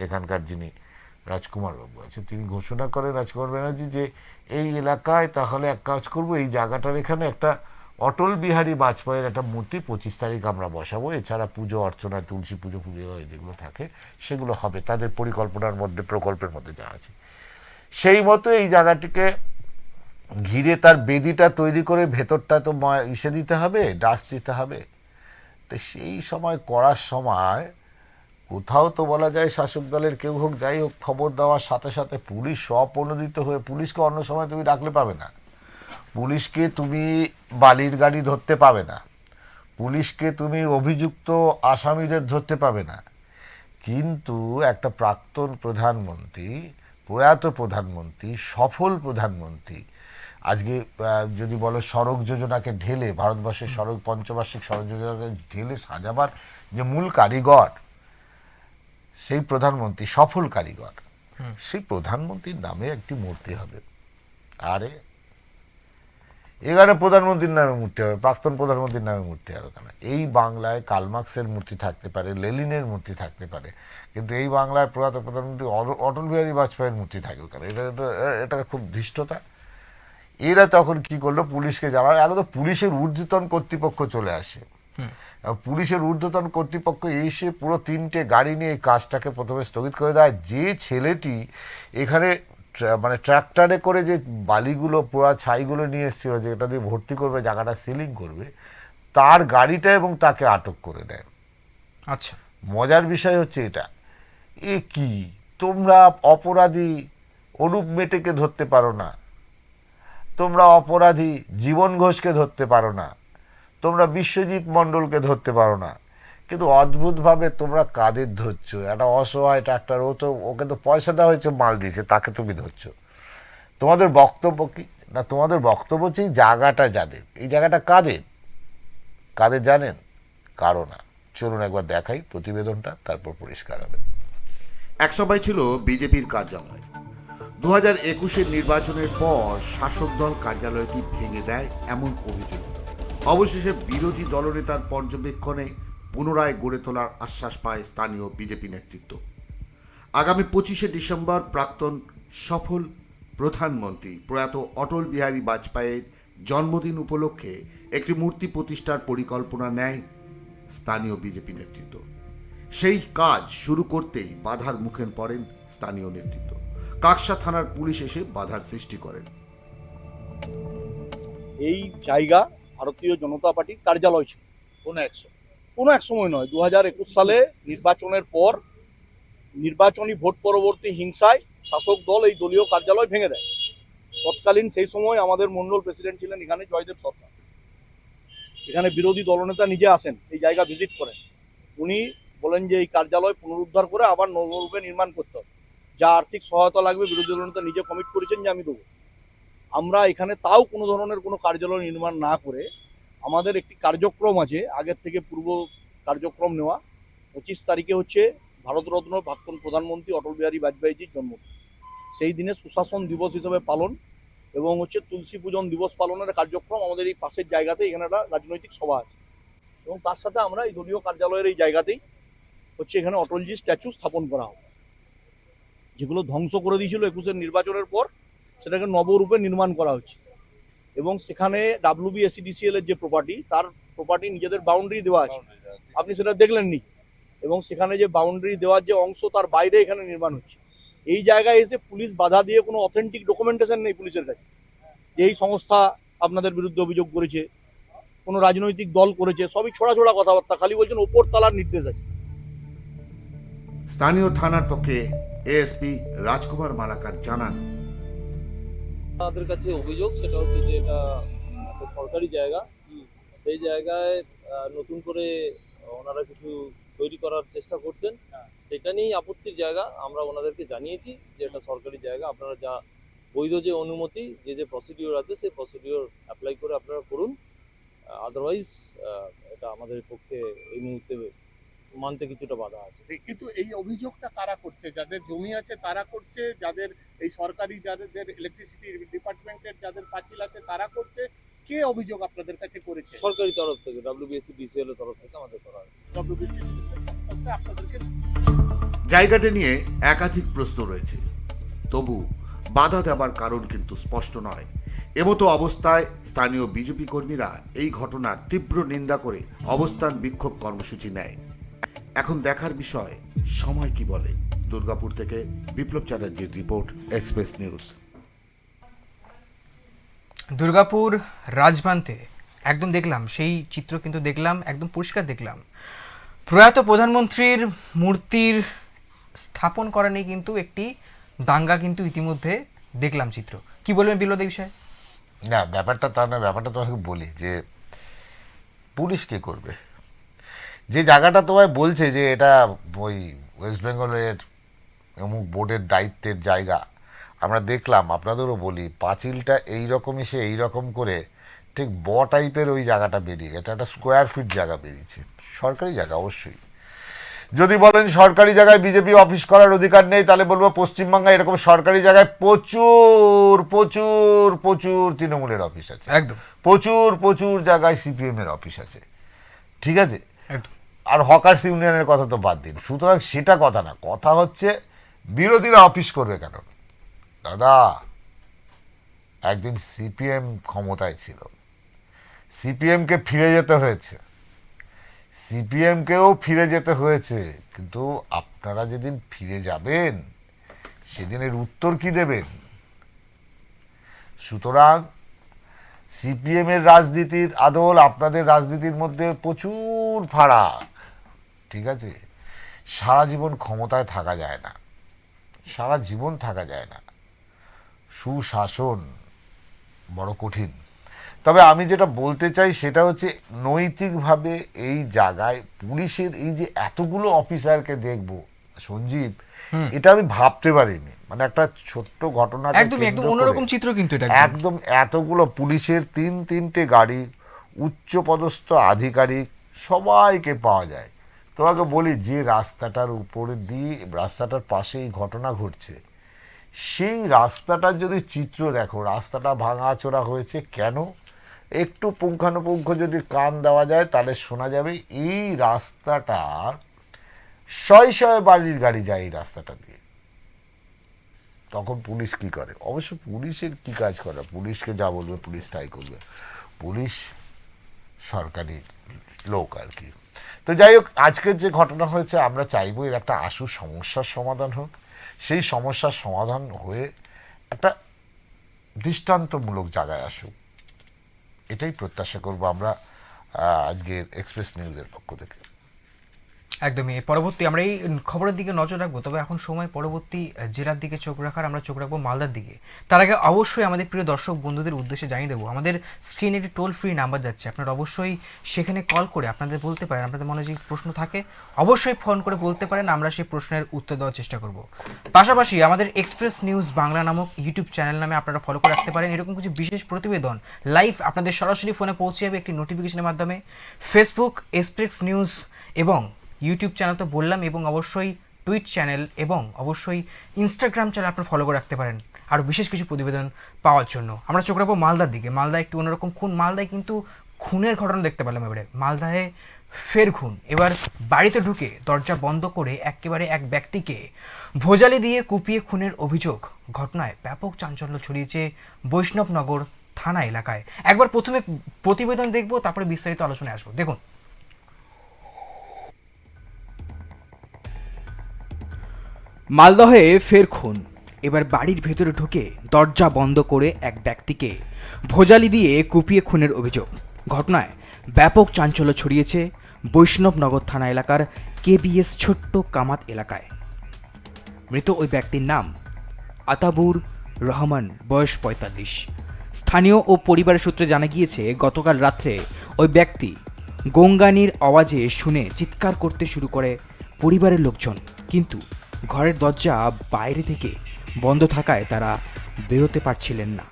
এখানকার যিনি রাজকুমার বাবু আছে, তিনি ঘোষণা করেন, রাজকুমার ব্যানার্জি, যে এই এলাকায় তাহলে এক কাজ করবো, এই জায়গাটার এখানে একটা অটল বিহারী বাজপেয়ীর একটা মূর্তি 25 তারিখ আমরা বসাবো। এছাড়া পুজো অর্চনা, তুলসী পুজো যেগুলো থাকে সেগুলো হবে, তাদের পরিকল্পনার মধ্যে, প্রকল্পের মধ্যে যা আছে। সেই মতো এই জায়গাটিকে ঘিরে তার বেদিটা তৈরি করে ভেতরটা তো ইসে দিতে হবে, ডাস্ট দিতে হবে। তো সেই সময় করার সময় কোথাও তো বলা যায় শাসক দলের কেউ হোক, যাই হোক, খবর দেওয়ার সাথে সাথে পুলিশ স্বপ্রণোদিত হয়ে, পুলিশকে অন্য সময় তুমি ডাকলে পাবে না, পুলিশকে তুমি বালির গাড়ি ধরতে পাবে না, পুলিশকে তুমি অভিযুক্ত আসামিদের ধরতে পাবে না, কিন্তু একটা প্রাক্তন প্রধানমন্ত্রী, প্রয়াত প্রধানমন্ত্রী, সফল প্রধানমন্ত্রী, আজকে যদি বলো সড়ক যোজনাকে ঢেলে, ভারতবর্ষের পঞ্চবার্ষিক সড়ক যোজনাকে ঢেলে সাজাবার যে মূল কারিগর, সেই প্রধানমন্ত্রী, সফল কারিগর, সেই প্রধানমন্ত্রীর নামে একটি মূর্তি হবে। আরে এখানে প্রধানমন্ত্রীর নামে মূর্তি হবে, প্রাক্তন প্রধানমন্ত্রীর নামে মূর্তি হবে কেন? এই বাংলায় কার্ল মার্কসের মূর্তি থাকতে পারে, লেনিনের মূর্তি থাকতে পারে, কিন্তু এই বাংলায় প্রয়াত প্রধানমন্ত্রী অটল বিহারী বাজপেয়ীর মূর্তি থাকবে কেন? এটা খুব ধৃষ্টতা। এরা তখন কি করলো, পুলিশকে জানালো। এখন তো পুলিশের ঊর্ধ্বতন কর্তৃপক্ষ চলে আসে। পুলিশের ঊর্ধ্বতন কর্তৃপক্ষ এসে পুরো 3টে গাড়ি নিয়ে এই কাজটাকে প্রথমে স্থগিত করে দেয়। যে ছেলেটি এখানে মানে ট্র্যাক্টরে করে যে বালিগুলো, পোড়া ছাইগুলো নিয়ে এসেছিল, যে এটা দিয়ে ভর্তি করবে, জায়গাটা সিলিং করবে, তার গাড়িটা এবং তাকে আটক করে নেয়।
আচ্ছা,
মজার বিষয় হচ্ছে এটা, এ কি তোমরা অপরাধী অনুপ মেটেকে ধরতে পারো না, তোমরা অপরাধী জীবন ঘোষকে ধরতে পারো না, তোমরা বিশ্বজিৎ মণ্ডলকে ধরতে পারো না, কিন্তু অদ্ভুতভাবে তোমরা কাদের ধরছো? একটা অসহায় ট্রাক্টর, ওকে তো পয়সা দেওয়া হয়েছে, মাল দিয়েছে, তাকে তুমি ধরছো। তোমাদের বক্তব্য কি না? তোমাদের বক্তব্য হচ্ছে এই জায়গাটা যাদের, এই জায়গাটা কাদের জানেন? কারো না। চলুন একবার দেখাই প্রতিবেদনটা, তারপর পরিষ্কার হবে।
একসময় ছিল বিজেপির কার্যালয়। 2021-এর নির্বাচনের পর শাসক দল কার্যালয়টি ভেঙে দেয় এমন অভিযোগ। অবশেষে বিরোধী দলনেতার পর্যবেক্ষণে পুনরায় গড়ে তোলার আশ্বাস পায় স্থানীয় বিজেপি নেতৃত্ব। আগামী 25শে ডিসেম্বর প্রাক্তন সফল প্রধানমন্ত্রী প্রয়াত অটল বিহারী বাজপেয়ীর জন্মদিন উপলক্ষে একটি মূর্তি প্রতিষ্ঠার পরিকল্পনা নেয় স্থানীয় বিজেপি নেতৃত্ব। সেই কাজ শুরু করতেই বাধার মুখে পড়েন স্থানীয় নেতৃত্ব। কাকসা থানার পুলিশ এসে বাধার সৃষ্টি করেন।
এই জায়গা ভারতীয় জনতা পার্টির কার্যালয় ছিল কোনো এক সময় নয়। 2021 সালে নির্বাচনের পর নির্বাচনী ভোট পরবর্তী হিংসায় শাসক দল এই দলীয় কার্যালয় ভেঙে দেয়। তৎকালীন সেই সময় আমাদের মন্ডল প্রেসিডেন্ট ছিলেন এখানে জয়দেব সরকার। এখানে বিরোধী দলনেতা নিজে আসেন, এই জায়গা ভিজিট করেন। উনি বলেন যে এই কার্যালয় পুনরুদ্ধার করে আবার নবরূপে নির্মাণ করতে হবে, যা আর্থিক সহায়তা লাগবে বিরোধী দলনেতা নিজে কমিট করেছেন যে আমি দেবো। আমরা এখানে তাও কোনো ধরনের কোনো কার্যালয় নির্মাণ না করে আমাদের একটি কার্যক্রম আছে আগের থেকে পূর্ব কার্যক্রম নেওয়া। 25 তারিখে হচ্ছে ভারতরত্ন প্রাক্তন প্রধানমন্ত্রী অটল বিহারী বাজপেয়ীজির জন্মদিন। সেই দিনে সুশাসন দিবস হিসেবে পালন এবং হচ্ছে তুলসী পূজন দিবস পালনের কার্যক্রম আমাদের এই পাশের জায়গাতে এখানে একটা রাজনৈতিক সভা আছে এবং তার সাথে আমরা এই দলীয় কার্যালয়ের এই জায়গাতেই হচ্ছে এখানে অটলজি স্ট্যাচু স্থাপন করা হবে, যেগুলো ধ্বংস করে দিয়েছিল 21-এর নির্বাচনের পর, সেটাকে নবরূপে নির্মাণ করা হচ্ছে। এবং সেখানে WBSEDCL এর যে প্রপার্টি, তার প্রপার্টি নিজেদের বাউন্ডারি দেওয়া আছে, আপনি সেটা দেখলেননি। এবং সেখানে যে বাউন্ডারি দেওয়ার যে অংশ, তার বাইরে এখানে নির্মাণ হচ্ছে। এই জায়গায় এসে পুলিশ বাধা দিয়ে কোনো অথেন্টিক ডকুমেন্টেশন নেই পুলিশের কাছে, যে এই সংস্থা আপনাদের বিরুদ্ধে অভিযোগ করেছে, কোনো রাজনৈতিক দল করেছে, সবই ছোড়া ছোড়া কথাবার্তা, খালি বলছেন ওপর তলার নির্দেশ আছে।
স্থানীয় থানার পক্ষে এএসপি রাজকুমার মালাকার জানান,
আমাদের কাছে অভিযোগ সেটা হচ্ছে যে এটা একটা সরকারি জায়গা, সেই জায়গায় নতুন করে ওনারা কিছু তৈরি করার চেষ্টা করছেন, সেটা নিয়েই আপত্তির জায়গা। আমরা ওনাদেরকে জানিয়েছি যে এটা সরকারি জায়গা, আপনারা যা বৈধ যে অনুমতি, যে প্রসিডিওর আছে সেই প্রসিডিওর অ্যাপ্লাই করে আপনারা করুন, আদারওয়াইজ এটা আমাদের পক্ষে এই মুহূর্তে মানতে কিছুটা বাধা আছে।
কিন্তু এই অভিযোগটা কারা করছে? যাদের জমি আছে তারা করছে, যাদের এই সরকারি যাদের ইলেকট্রিসিটি ডিপার্টমেন্টের যাদের পাঁচিল আছে তারা করছে, কে অভিযোগ আপনাদের কাছে করেছে?
সরকারি তরফ থেকে, WBSEDCL এর তরফ থেকে আমাদের করা হয়।
আপনাদেরকে
জায়গাটা নিয়ে একাধিক প্রশ্ন রয়েছে, তবু বাধা দেবার কারণ কিন্তু স্পষ্ট নয়। এমতো অবস্থায় স্থানীয় বিজেপি কর্মীরা এই ঘটনার তীব্র নিন্দা করে অবস্থান বিক্ষোভ কর্মসূচি নেয়। এখন দেখার বিষয় সময় কি বলে। দুর্গাপুর থেকে বিপ্লব চ্যাটার্জির রিপোর্ট, এক্সপ্রেস নিউজ।
দুর্গাপুর রাজবান্তে একদম দেখলাম, সেই চিত্র কিন্তু দেখলাম, একদম পরিষ্কার দেখলাম। প্রয়াত প্রধানমন্ত্রীর মূর্তির স্থাপন করা নিয়ে কিন্তু একটি দাঙ্গা কিন্তু ইতিমধ্যে দেখলাম চিত্র। কি বলবেন বিপ্লব এই বিষয়ে?
না, ব্যাপারটা তা না, ব্যাপারটা তোমাকে বলি যে পুলিশ কে করবে? যে জায়গাটা তোমায় বলছে যে এটা ওই ওয়েস্ট বেঙ্গলের অমুক বোর্ডের দায়িত্বের জায়গা, আমরা দেখলাম, আপনাদেরও বলি, পাঁচিলটা এইরকমই, সে এইরকম করে ঠিক টাইপের ওই জায়গাটা বেরিয়ে গেছে, একটা স্কোয়ার ফিট জায়গা বেরিয়েছে, সরকারি জায়গা অবশ্যই। যদি বলেন সরকারি জায়গায় বিজেপি অফিস করার অধিকার নেই, তাহলে বলবো পশ্চিমবঙ্গে এরকম সরকারি জায়গায় প্রচুর প্রচুর প্রচুর তৃণমূলের অফিস আছে,
একদম
প্রচুর প্রচুর জায়গায় CPM এর অফিস আছে, ঠিক আছে? আর হকার্স ইউনিয়নের কথা তো বাদ দিন। সুতরাং সেটা কথা না, কথা হচ্ছে বিরোধীরা অফিস করবে কেন? দাদা, একদিন CPM ক্ষমতায় ছিল, CPM-কে ফিরে যেতে হয়েছে, CPM-কেও ফিরে যেতে হয়েছে, কিন্তু আপনারা যেদিন ফিরে যাবেন সেদিনের উত্তর কি দেবেন? সুতরাং CPM-এর রাজনীতির আদল আপনাদের রাজনীতির মধ্যে প্রচুর ফারাক, ঠিক আছে? সারা জীবন ক্ষমতায় থাকা যায় না, সারা জীবন থাকা যায় না, সুশাসন বড় কঠিন। তবে আমি যেটা বলতে চাই সেটা হচ্ছে নৈতিকভাবে এই জায়গায় পুলিশের এই যে এতগুলো অফিসারকে দেখবো, সঞ্জীব, এটা আমি ভাবতে পারিনি। মানে একটা ছোট্ট ঘটনা,
একদম অন্যরকম চিত্র, কিন্তু এটা
একদম এতগুলো পুলিশের 3-3টে গাড়ি, উচ্চপদস্থ আধিকারিক, সবাইকে পাওয়া যায়। তোমাকে বলি, যে রাস্তাটার উপরে দিয়ে, রাস্তাটার পাশে এই ঘটনা ঘটছে, সেই রাস্তাটার যদি চিত্র দেখো, রাস্তাটা ভাঙাচোরা হয়েছে কেন, একটু পুঙ্খানুপুঙ্খ যদি কান দেওয়া যায় তাহলে শোনা যাবে এই রাস্তাটার শয়ে শয়ে বাড়ির গাড়ি যায় এই রাস্তাটা দিয়ে। তখন পুলিশ কি করে? অবশ্য পুলিশের কি কাজ করে, পুলিশকে যা বলবে পুলিশ তাই করবে, পুলিশ সরকারি লোক আর কি। তো যাই হোক, আজকের যে ঘটনা হয়েছে, আমরা চাইবো এর একটা আশু সমস্যার সমাধান হোক, সেই সমস্যার সমাধান হয়ে একটা দৃষ্টান্তমূলক জায়গায় আসুক, এটাই প্রত্যাশা করবো আমরা আজকের এক্সপ্রেস নিউজের পক্ষ থেকে।
একদমই পরবর্তী আমরা এই খবরের দিকে নজর রাখবো, তবে এখন সময় পরবর্তী জেলার দিকে চোখ রাখার। আমরা চোখ রাখবো মালদার দিকে। তার আগে অবশ্যই আমাদের প্রিয় দর্শক বন্ধুদের উদ্দেশ্যে জানিয়ে দেবো, আমাদের স্ক্রিনে একটি টোল ফ্রি নাম্বার যাচ্ছে, আপনারা অবশ্যই সেখানে কল করে আপনাদের বলতে পারেন, আপনাদের মনে যে প্রশ্ন থাকে অবশ্যই ফোন করে বলতে পারেন, আমরা সেই প্রশ্নের উত্তর দেওয়ার চেষ্টা করব। পাশাপাশি আমাদের এক্সপ্রেস নিউজ বাংলা নামক ইউটিউব চ্যানেল নামে আপনারা ফলো করে রাখতে পারেন। এরকম কিছু বিশেষ প্রতিবেদন লাইভ আপনাদের সরাসরি ফোনে পৌঁছে যাবে একটি নোটিফিকেশনের মাধ্যমে। ফেসবুক এক্সপ্রেস নিউজ এবং ইউটিউব চ্যানেল তো বললাম, এবং অবশ্যই টুইট চ্যানেল এবং অবশ্যই ইনস্টাগ্রাম চ্যানেল আপনারা ফলো করে রাখতে পারেন আরও বিশেষ কিছু প্রতিবেদন পাওয়ার জন্য। আমরা চোখ রাখবো মালদার দিকে। মালদায় একটু অন্যরকম খুন, মালদায় কিন্তু খুনের ঘটনা দেখতে পেলাম এবারে। মালদায় ফের খুন, এবার বাড়িতে ঢুকে দরজা বন্ধ করে একেবারে এক ব্যক্তিকে ভোজালি দিয়ে কুপিয়ে খুনের অভিযোগ। ঘটনায় ব্যাপক চাঞ্চল্য ছড়িয়েছে বৈষ্ণবনগর থানা এলাকায়। একবার প্রথমে প্রতিবেদন দেখবো, তারপরে বিস্তারিত আলোচনায় আসবো। দেখুন, মালদহে ফের খুন, এবার বাড়ির ভেতরে ঢুকে দরজা বন্ধ করে এক ব্যক্তিকে ভোজালি দিয়ে কুপিয়ে খুনের অভিযোগ। ঘটনায় ব্যাপক চাঞ্চল্য ছড়িয়েছে বৈষ্ণবনগর থানা এলাকার কেবিএস ছোট্ট কামাত এলাকায়। মৃত ওই ব্যক্তির নাম আতাবুর রহমান, বয়স ৪৫। স্থানীয় ও পরিবারের সূত্রে জানা গিয়েছে, গতকাল রাত্রে ওই ব্যক্তি গঙ্গানির আওয়াজে শুনে চিৎকার করতে শুরু করে পরিবারের লোকজন, কিন্তু ঘরের দরজা বাইরে থেকে বন্ধ থাকায় তারা বেরোতে পারছিলেন না।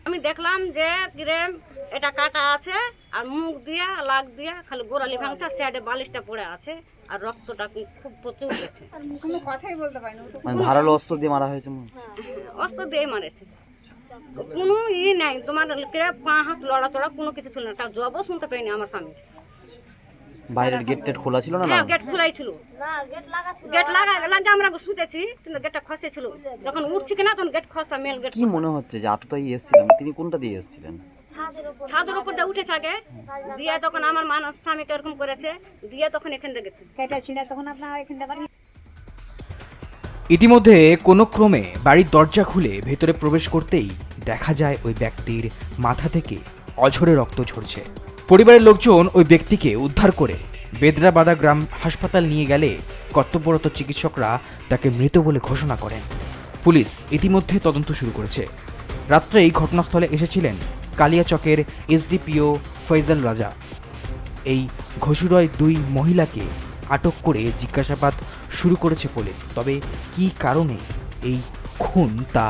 আমি দেখলাম যে গ্রেম এটা কাটা আছে, আর মুখ দিয়ে লাগ দিয়ে খালি গোড়ালি ভাঙছে, সাইডে বালিশটা পড়ে আছে, আর রক্তটা খুব প্রচুর গেছে।
কোনো কথাই বলতে পারি না,
মানে ধারালো অস্ত্র দিয়ে মারা হয়েছে?
অস্ত্র দিয়ে মারেছে, কোনো নাই তোমার পা হাত লড়াচড়া কোনো কিছু ছিল না, তার জবও শুনতে পাইনি আমার স্বামী।
বাইরের গেট টেট খোলা ছিল না?
হ্যাঁ, গেট খোলাই ছিল, গেট লাগা আমরা শুতেছি, কিন্তু গেটটা খসে ছিল, যখন উঠছি কিনা তখন গেট খসা, মেল গেট।
কি মনে হচ্ছে যে আততায়ী এসেছিলেন? তিনি কোনটা দিয়ে এসেছিলেন?
ছাদের উপর দিয়ে উঠেছে আগে, দিয়ে তখন আমার মানুষ স্বামীকে এরকম করেছে, দিয়ে তখন এখান থেকে গেছে তখন আপনার এখান থেকে।
ইতিমধ্যে কোনো ক্রমে বাড়ির দরজা খুলে ভেতরে প্রবেশ করতেই দেখা যায় ওই ব্যক্তির মাথা থেকে অঝরে রক্ত ঝরছে। পরিবারের লোকজন ওই ব্যক্তিকে উদ্ধার করে বেদরাবাদা গ্রাম হাসপাতাল নিয়ে গেলে কর্তব্যরত চিকিৎসকরা তাকে মৃত বলে ঘোষণা করেন। পুলিশ ইতিমধ্যে তদন্ত শুরু করেছে। রাত্রেই ঘটনাস্থলে এসেছিলেন কালিয়াচকের এসডিপিও ফয়জাল রাজা। এই ঘষুরয় দুই মহিলাকে আটক করে জিজ্ঞাসাবাদ শুরু করেছে পুলিশ, তবে কী কারণে এই খুন তা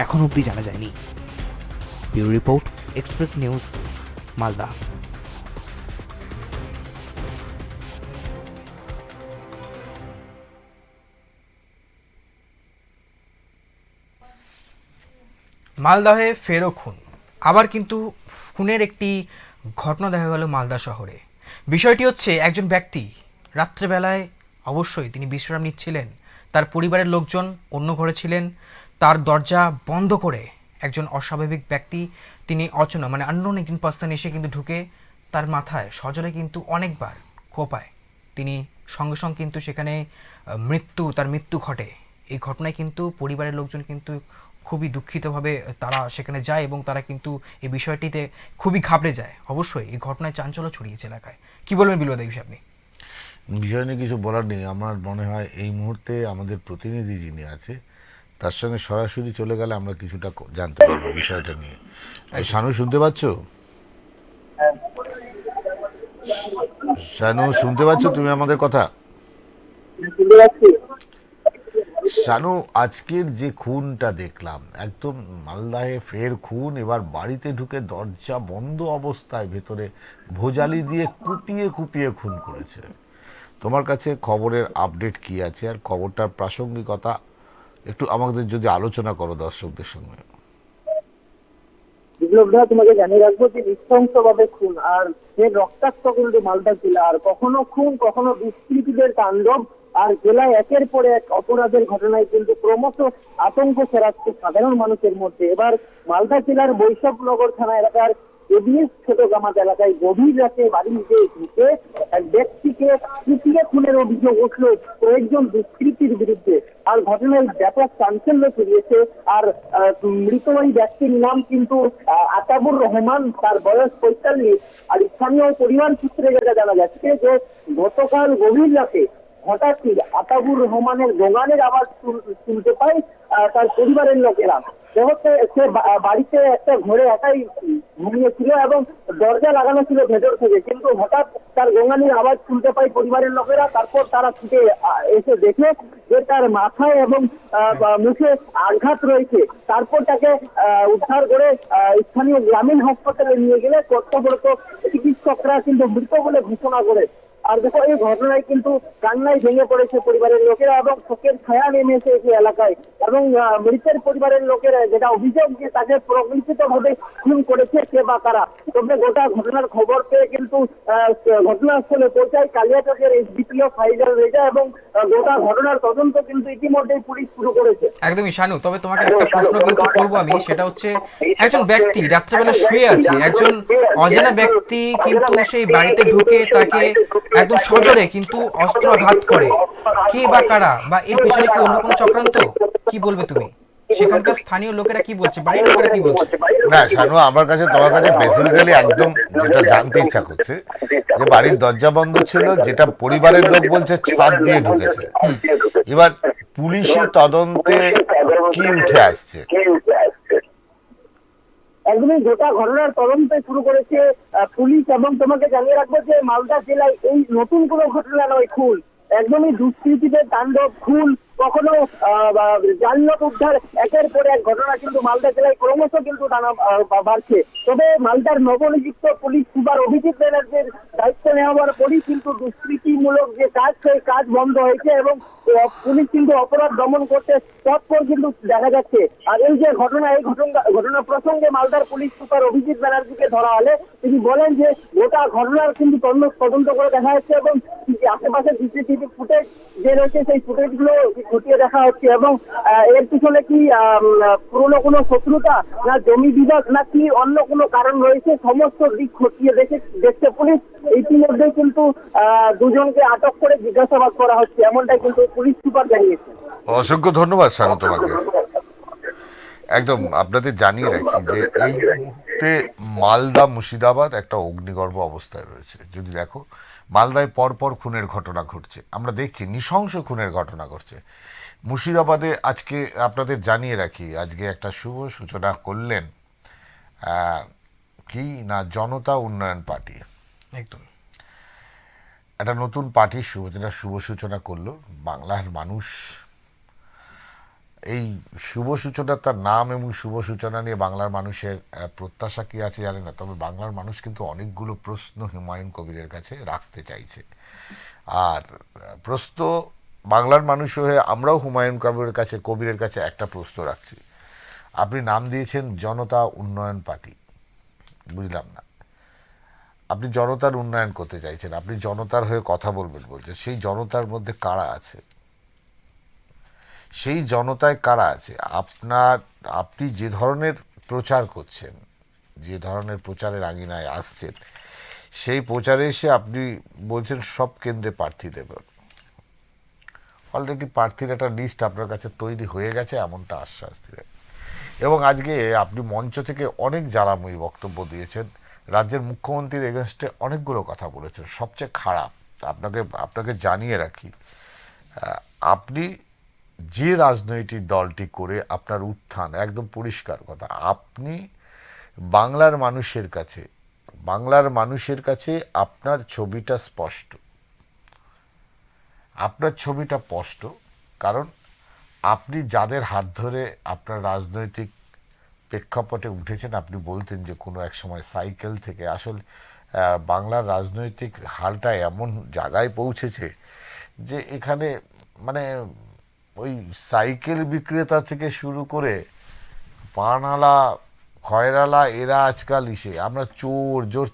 এখন অবধি জানা যায়নি। Bureau report, express news, Malda. মালদহে ফেরও খুন, আবার কিন্তু খুনের একটি ঘটনা দেখা গেল মালদা শহরে। বিষয়টি হচ্ছে, একজন ব্যক্তি রাত্রেবেলায় অবশ্যই তিনি বিশ্রাম নিচ্ছিলেন, তার পরিবারের লোকজন অন্য ঘরে ছিলেন, তার দরজা বন্ধ করে একজন অস্বাভাবিক ব্যক্তি, তিনি অচেনা মানে আননোন একজন পার্সন এসে কিন্তু ঢুকে তার মাথায় সজলে কিন্তু অনেকবার কোপায়। তিনি সঙ্গে সঙ্গে কিন্তু সেখানে তার মৃত্যু ঘটে। এই ঘটনায় কিন্তু পরিবারের লোকজন কিন্তু খুবই দুঃখিতভাবে তারা সেখানে যায় এবং তারা কিন্তু এই বিষয়টিতে খুবই ঘাবড়ে যায়। অবশ্যই এই ঘটনায় চাঞ্চল্য ছড়িয়েছে এলাকায়। কি বলবেন বিলুদা এই বিষয়ে আপনি?
বিষয় নিয়ে কিছু বলার নেই। আমার মনে হয় এই মুহূর্তে আমাদের প্রতিনিধি যিনি আছে তার সঙ্গে সরাসরি চলে গেলে আমরা কিছুটা জানতে পারবো বিষয়টা নিয়ে। এই শানু, শুনতে পাচ্ছ? শানু, শুনতে পাচ্ছ তুমি আমাদের কথা? শানু, আজকের যে খুনটা দেখলাম, একদম মালদাহে ফের খুন। এবার বাড়িতে ঢুকে দরজা বন্ধ অবস্থায় ভেতরে ভোজালি দিয়ে কুপিয়ে কুপিয়ে খুন করেছে। তোমার কাছে খবরের আপডেট কি আছে, আর খবরটার প্রাসঙ্গিকতা একটু আমাদের যদি আলোচনা করো দর্শকদের সঙ্গে।
বিপ্লবদা, তোমাকে জানিয়ে রাখবো যে নৃশংসভাবে খুন, আর যে রক্তাক্ত কিন্তু মালদা জেলা, আর কখনো খুন কখনো দুষ্কৃতীদের তাণ্ডব, আর জেলায় একের পর এক অপরাধের ঘটনায় কিন্তু ক্রমশ আতঙ্ক ছড়াচ্ছে সাধারণ মানুষের মধ্যে। এবার মালদা জেলার বৈষ্ণবনগর থানা এলাকার এবিএস ছোট গামাত এলাকায় গভীর রাতে বাড়িতে ঢুকে এক ব্যক্তিকে কুপিয়ে খুনের অভিযোগ উঠল কয়েকজন দুষ্কৃতীর বিরুদ্ধে। আর ঘটনায় ব্যাপক চাঞ্চল্য ছড়িয়েছে। আর মৃত ওই ব্যক্তির নাম কিন্তু আতাবুর রহমান, তার বয়স 45। আর স্থানীয় পরিবার সূত্রে যেটা জানা যাচ্ছে যে গতকাল গভীর রাতে হঠাৎই আতাবুর রহমানের দোকানের আওয়াজ শুনতে পায় তার পরিবারের লোকেরা। সে বাড়িতে একটা ঘরে একাই ঘুমিয়েছিল এবং দরজা লাগানো ছিল ভেতর থেকে, কিন্তু হঠাৎ তার গোঙানির আওয়াজ শুনতে পায় পরিবারের লোকেরা। তারপর তারা ছুটে এসে দেখে যে তার মাথায় এবং মুখে আঘাত রয়েছে। তারপর তাকে উদ্ধার করে স্থানীয় গ্রামীণ হাসপাতালে নিয়ে গেলে কর্তব্যরত চিকিৎসকরা কিন্তু মৃত বলে ঘোষণা করে। আর দেখো, এই ঘটনায় কিন্তু কান্নায় ভেঙে পড়েছে পরিবারের লোকেরা এবং শোকের ছায়া নেমেছে এই এলাকায়। এবং মৃতের পরিবারের লোকেরা যেটা অভিযোগ যে তাকে প্রকৃতিগতভাবে খুন করেছে কে বা কারা। তবে গোটা ঘটনার খবর পেয়ে কিন্তু ঘটনাস্থলে পৌঁছায় কালিয়াচকের এসডিপিও ফাইজাল রেজা এবং গোটা ঘটনার তদন্ত কিন্তু ইতিমধ্যেই পুলিশ শুরু করেছে।
একদমই শানু, তবে তোমাকে একটা প্রশ্ন কিন্তু করবো আমি, সেটা হচ্ছে একজন ব্যক্তি রাত্রেবেলা শুয়ে আছে, একজন অজানা ব্যক্তি কিন্তু সেই বাড়িতে ঢুকে তাকে একদম সজোরে কিন্তু অস্ত্রাঘাত করে, কে বা কারা, বা এর পেছনে কি অন্য কোনো চক্রান্ত? কি বলবে তুমি? সেখানকার স্থানীয় লোকেরা কি বলছে, বাড়ির লোকেরা কি বলছে?
না শানু, আমার কাছে তোমার কাছে বেসিক্যালি একদম যেটা জানতে ইচ্ছা করছে যে বাড়ির দরজা বন্ধ ছিল, যেটা পরিবারের লোক বলছে ছাদ দিয়ে ঢুকেছে। এবার পুলিশি তদন্তে কি উঠে আসছে?
একদমই গোটা ঘটনার তদন্ত শুরু করেছে পুলিশ। এবং তোমাকে জানিয়ে রাখবো যে মালদা জেলায় এই নতুন কোনো ঘটনা নয় খুন, একদমই দুষ্কৃতীদের তাণ্ডব, খুন, কখনো জালনোট উদ্ধার, একের পর এক ঘটনা কিন্তু মালদা জেলায় ক্রমশ কিন্তু বাড়ছে। তবে মালদার নবনিযুক্ত পুলিশ সুপার অভিজিৎ ব্যানার্জির দায়িত্ব নেওয়ার পরই কিন্তু দুষ্কৃতিমূলক যে কাজ, সেই কাজ বন্ধ হয়েছে এবং পুলিশ কিন্তু অপরাধ দমন করতে তৎপর কিন্তু দেখা যাচ্ছে। আর এই যে ঘটনা, এই ঘটনা প্রসঙ্গে মালদার পুলিশ সুপার অভিজিৎ ব্যানার্জিকে ধরা হলে তিনি বলেন যে গোটা ঘটনার কিন্তু তদন্ত করে দেখা হচ্ছে এবং আশেপাশে সিসিটিভি ফুটেজ যে রয়েছে সেই ফুটেজ গুলো খতিয়ে দেখা হচ্ছে এবং এর পিছনে কি পুরনো কোনো শত্রুতা, না জমি বিবাদ, না কি অন্য কোনো কারণ রয়েছে, সমস্ত দিক খতিয়ে দেখছে পুলিশ। ইতিমধ্যে কিন্তু দুজনকে আটক করে জিজ্ঞাসাবাদ করা হচ্ছে, এমনটাই কিন্তু পুলিশ সুপার জানিয়েছে।
অসংখ্য ধন্যবাদ শানু তোমাকে। একদম আপনাদের জানিয়ে রাখি যে এই মুহূর্তে মালদা মুর্শিদাবাদ একটা অগ্নিগর্ভ অবস্থায় রয়েছে। যদি দেখো, মালদায় পরপর খুনের ঘটনা ঘটছে, আমরা দেখছি নৃশংস খুনের ঘটনা ঘটছে। মুর্শিদাবাদে আজকে আপনাদের জানিয়ে রাখি, আজকে একটা শুভ সূচনা করলেন কি না জনতা উন্নয়ন পার্টি।
একদম
একটা নতুন পার্টির শুভ সূচনা করলো বাংলার মানুষ। এই শুভ সূচনা, তার নাম এবং শুভ সূচনা নিয়ে বাংলার মানুষের প্রত্যাশা কি আছে জানে না, তবে বাংলার মানুষ কিন্তু অনেকগুলো প্রশ্ন হুমায়ুন কবিরের কাছে রাখতে চাইছে। আর প্রশ্ন বাংলার মানুষ হয়ে আমরাও হুমায়ুন কবিরের কাছে একটা প্রশ্ন রাখছি। আপনি নাম দিয়েছেন জনতা উন্নয়ন পার্টি, বুঝলাম না আপনি জনতার উন্নয়ন করতে চাইছেন, আপনি জনতার হয়ে কথা বলবেন বলছেন, সেই জনতার মধ্যে কারা আছে? সেই জনতায় কারা আছে? আপনি যে ধরনের প্রচার করছেন, যে ধরনের প্রচারের আঙিনায় আসছেন, সেই প্রচারে এসে আপনি বলছেন সব কেন্দ্রে প্রার্থী দেবেন। অলরেডি প্রার্থীর একটা লিস্ট আপনার কাছে তৈরি হয়ে গেছে, এমনটা আশ্বাস দিলেন। এবং আজকে আপনি মঞ্চ থেকে অনেক জ্বালাময়ী বক্তব্য দিয়েছেন, রাজ্যের মুখ্যমন্ত্রীর এগেনস্টে অনেকগুলো কথা বলেছেন। সবচেয়ে খারাপ, আপনাকে জানিয়ে রাখি, আপনি যে রাজনৈতিক দলটি করে আপনার উত্থান, একদম পরিষ্কার কথা, আপনি বাংলার মানুষের কাছে আপনার ছবিটা স্পষ্ট, আপনার ছবিটা স্পষ্ট। কারণ আপনি যাদের হাত ধরে আপনার রাজনৈতিক প্রেক্ষাপটে উঠেছেন, আপনি বলতেন যে কোনো এক সময় সাইকেল থেকে, আসলে বাংলার রাজনৈতিক হালটা এমন জায়গায় পৌঁছেছে যে এখানে মানে ওই সাইকেল বিক্রেতা থেকে শুরু করে পানালা, খয়রালা, এরা আজকাল আমরা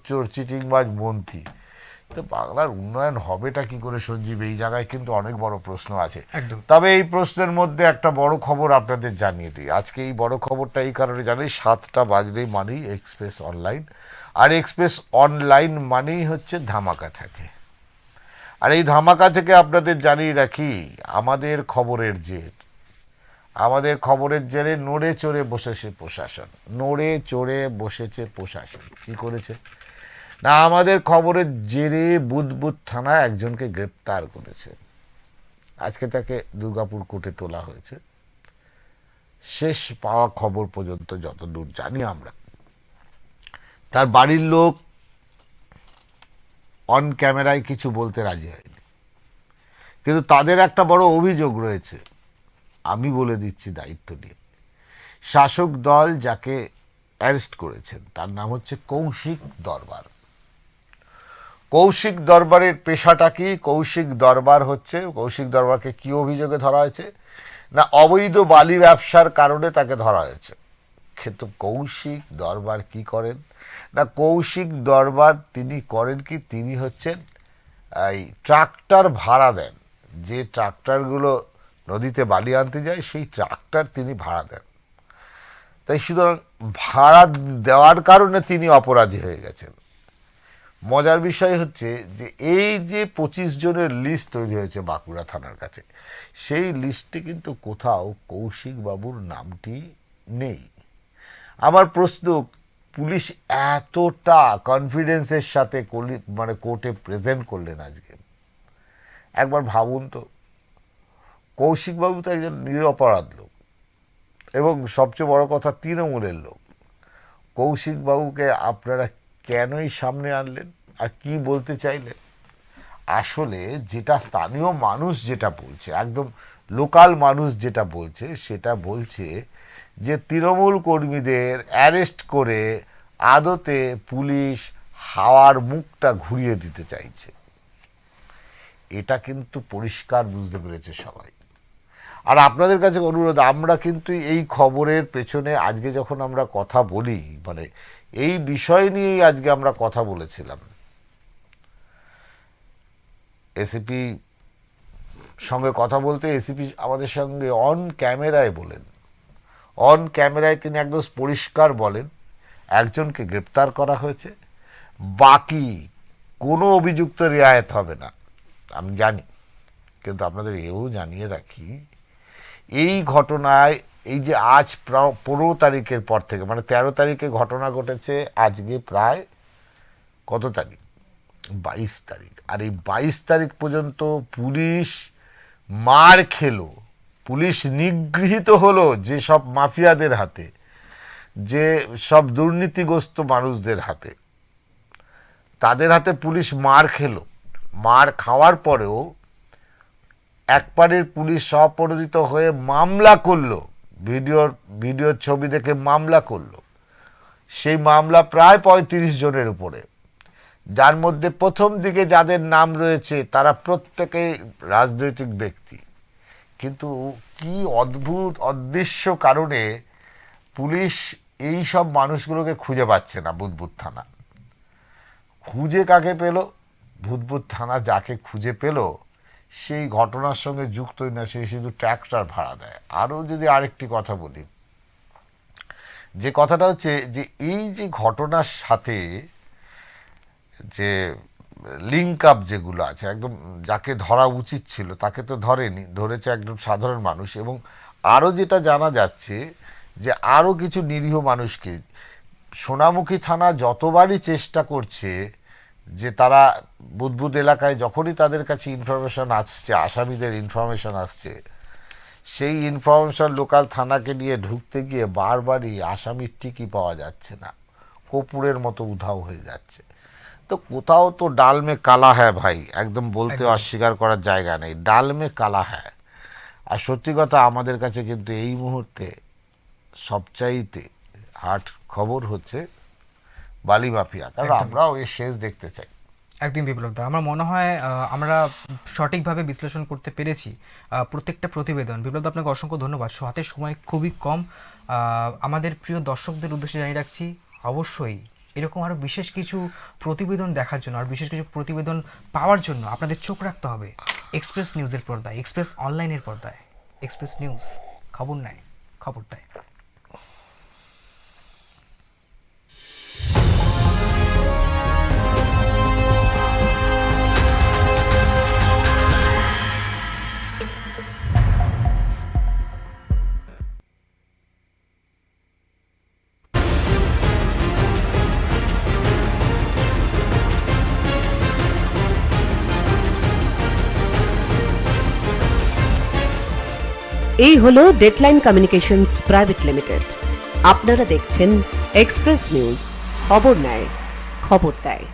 চোর, চিটিংবাজ, মন্ত্রী। তো বাংলার উন্নয়ন হবেটা কি করে সঞ্জীব? এই জায়গায় কিন্তু অনেক বড় প্রশ্ন আছে। তবে এই প্রশ্নের মধ্যে একটা বড় খবর আপনাদের জানিয়ে দিই। আজকে এই বড় খবরটা এই কারণে জানি, 7টা বাজলেই মানেই এক্সপ্রেস অনলাইন আর এক্সপ্রেস অনলাইন মানেই হচ্ছে ধামাকা থাকে। আর এই ধামাকা থেকে আপনাদের জানিয়ে রাখি, আমাদের খবরের জেরে নড়ে চড়ে বসেছে প্রশাসন। কি করেছে না, আমাদের খবরের জেরে বুদবুদ থানা একজনকে গ্রেপ্তার করেছে। আজকে তাকে দুর্গাপুর কোর্টে তোলা হয়েছে। শেষ পাওয়া খবর পর্যন্ত যতদূর জানি আমরা, তার বাড়ির লোক অন ক্যামেরায় কিছু বলতে রাজি হয়নি, কিন্তু তাদের একটা বড় অভিযোগ রয়েছে। আমি বলে দিচ্ছি দায়িত্ব নিয়ে, শাসক দল যাকে অ্যারেস্ট করেছেন তার নাম হচ্ছে কৌশিক দরবার। কৌশিক দরবারের পেশাটা কি? কৌশিক দরবারকে কি অভিযোগে ধরা হয়েছে না, অবৈধ বালি ব্যবসার কারণে তাকে ধরা হয়েছে। কিন্তু কৌশিক দরবার কি করেন না, কৌশিক দরবার তিনি করেন কি, তিনি হচ্ছেন এই ট্রাক্টর ভাড়া দেন। যে ট্রাক্টরগুলো নদীতে বালি আনতে যায় সেই ট্রাক্টর তিনি ভাড়া দেন। তাই সুতরাং ভাড়া দেওয়ার কারণে তিনি অপরাধী হয়ে গেছেন। মজার বিষয় হচ্ছে যে এই যে 25 জনের লিস্ট তৈরি হয়েছে বাঁকুড়া থানার কাছে, সেই লিস্টে কিন্তু কোথাও কৌশিক বাবুর নামটি নেই। আমার প্রশ্ন, পুলিশ এতটা কনফিডেন্সের সাথে কোর্টে প্রেজেন্ট করলেন আজকে, একবার ভাবুন তো। কৌশিক বাবু তো একজন নিরপরাধ লোক এবং সবচেয়ে বড় কথা তৃণমূলের লোক। কৌশিক বাবুকে আপনারা কেনই সামনে আনলেন আর কি বলতে চাইলেন? আসলে যেটা স্থানীয় মানুষ যেটা বলছে, একদম লোকাল মানুষ যেটা বলছে, সেটা বলছে যে তৃণমূল কর্মীদের অ্যারেস্ট করে আদতে পুলিশ হাওয়ার মুখটা ঘুরিয়ে দিতে চাইছে। এটা কিন্তু পরিষ্কার বুঝতে পেরেছে সবাই। আর আপনাদের কাছে অনুরোধ, আমরা কিন্তু এই খবরের পেছনে আজকে যখন আমরা কথা বলি, এই বিষয় নিয়েই আজকে আমরা কথা বলেছিলাম। এসিপি সঙ্গে কথা বলতে এসিপি আমাদের সঙ্গে অন ক্যামেরায় তিনি একদম পরিষ্কার বলেন একজনকে গ্রেপ্তার করা হয়েছে, বাকি কোনো অভিযুক্ত রিয়ায়েত হবে না। আমি জানি, কিন্তু আপনাদের এও জানিয়ে রাখি, এই ঘটনায় এই যে আজ 15 তারিখের পর থেকে 13 তারিখে ঘটনা ঘটেছে, আজকে প্রায় কত তারিখ? 22 তারিখ। আর এই 22 তারিখ পর্যন্ত পুলিশ মার খেলো, পুলিশ নিগৃহীত হলো যে সব মাফিয়াদের হাতে, যে সব দুর্নীতিগ্রস্ত মানুষদের হাতে, তাদের হাতে পুলিশ মার খেলো। মার খাওয়ার পরেও একবারের পুলিশ স্বপরিচিত হয়ে মামলা করলো, ভিডিওর ছবি দেখে মামলা করলো। সেই মামলা প্রায় 35 জনের উপরে, যার মধ্যে প্রথম দিকে যাদের নাম রয়েছে তারা প্রত্যেকেই রাজনৈতিক ব্যক্তি। কিন্তু কি অদ্ভুত অদৃশ্য কারণে পুলিশ এই সব মানুষগুলোকে খুঁজে পাচ্ছে না। বুদবুদ থানা খুঁজে কাকে পেল? বুদবুদ থানা যাকে খুঁজে পেল সেই ঘটনার সঙ্গে যুক্তই না, সে শুধু ট্র্যাক্টর ভাড়া দেয়। আরও যদি আরেকটি কথা বলি, যে কথাটা হচ্ছে যে এই যে ঘটনার সাথে যে লিঙ্ক আপ যেগুলো আছে, একদম যাকে ধরা উচিত ছিল তাকে তো ধরেনি, ধরেছে একদম সাধারণ মানুষ। এবং আরও যেটা জানা যাচ্ছে যে আরও কিছু নিরীহ মানুষকে সোনামুখী থানা যতবারই চেষ্টা করছে যে তারা বুদবুদ এলাকায় যখনই তাদের কাছে ইনফরমেশন আসছে, আসামিদের ইনফরমেশন আসছে, সেই ইনফরমেশন লোকাল থানাকে নিয়ে ঢুকতে গিয়ে বারবারই আসামির টিকি পাওয়া যাচ্ছে না, কপুরের মতো উধাও হয়ে যাচ্ছে। তো কোথাও তো ডাল মে কালা হ্যায় ভাই, একদম বলতে অস্বীকার করার জায়গা নেই, ডাল মে কালা হ্যায়। আর সত্যি কথা, আমাদের কাছে কিন্তু এই মুহূর্তে সবচাইতে হার্ট খবর হচ্ছে বালি মাফিয়া, কারণ আমরাও এর শেষ দেখতে চাই।
একদম বিপ্লবদা, আমার মনে হয় আমরা সঠিকভাবে বিশ্লেষণ করতে পেরেছি প্রত্যেকটা প্রতিবেদন। বিপ্লবদা, আপনাকে অসংখ্য ধন্যবাদ। হাতে সময় খুবই কম, আমাদের প্রিয় দর্শকদের উদ্দেশ্যে জানিয়ে রাখছি, অবশ্যই এরকম আরও বিশেষ কিছু প্রতিবেদন দেখার জন্য আর বিশেষ কিছু প্রতিবেদন পাওয়ার জন্য আপনাদের চোখ রাখতে হবে এক্সপ্রেস নিউজের পর্দায়, এক্সপ্রেস অনলাইনের পর্দায়। এক্সপ্রেস নিউজ, খবর নেয়, খবর দেয়।
এই হলো ডেডলাইন কমিউনিকেশনস প্রাইভেট লিমিটেড। আপনারা দেখছেন এক্সপ্রেস নিউজ, খবর নেয়, খবর দেয়।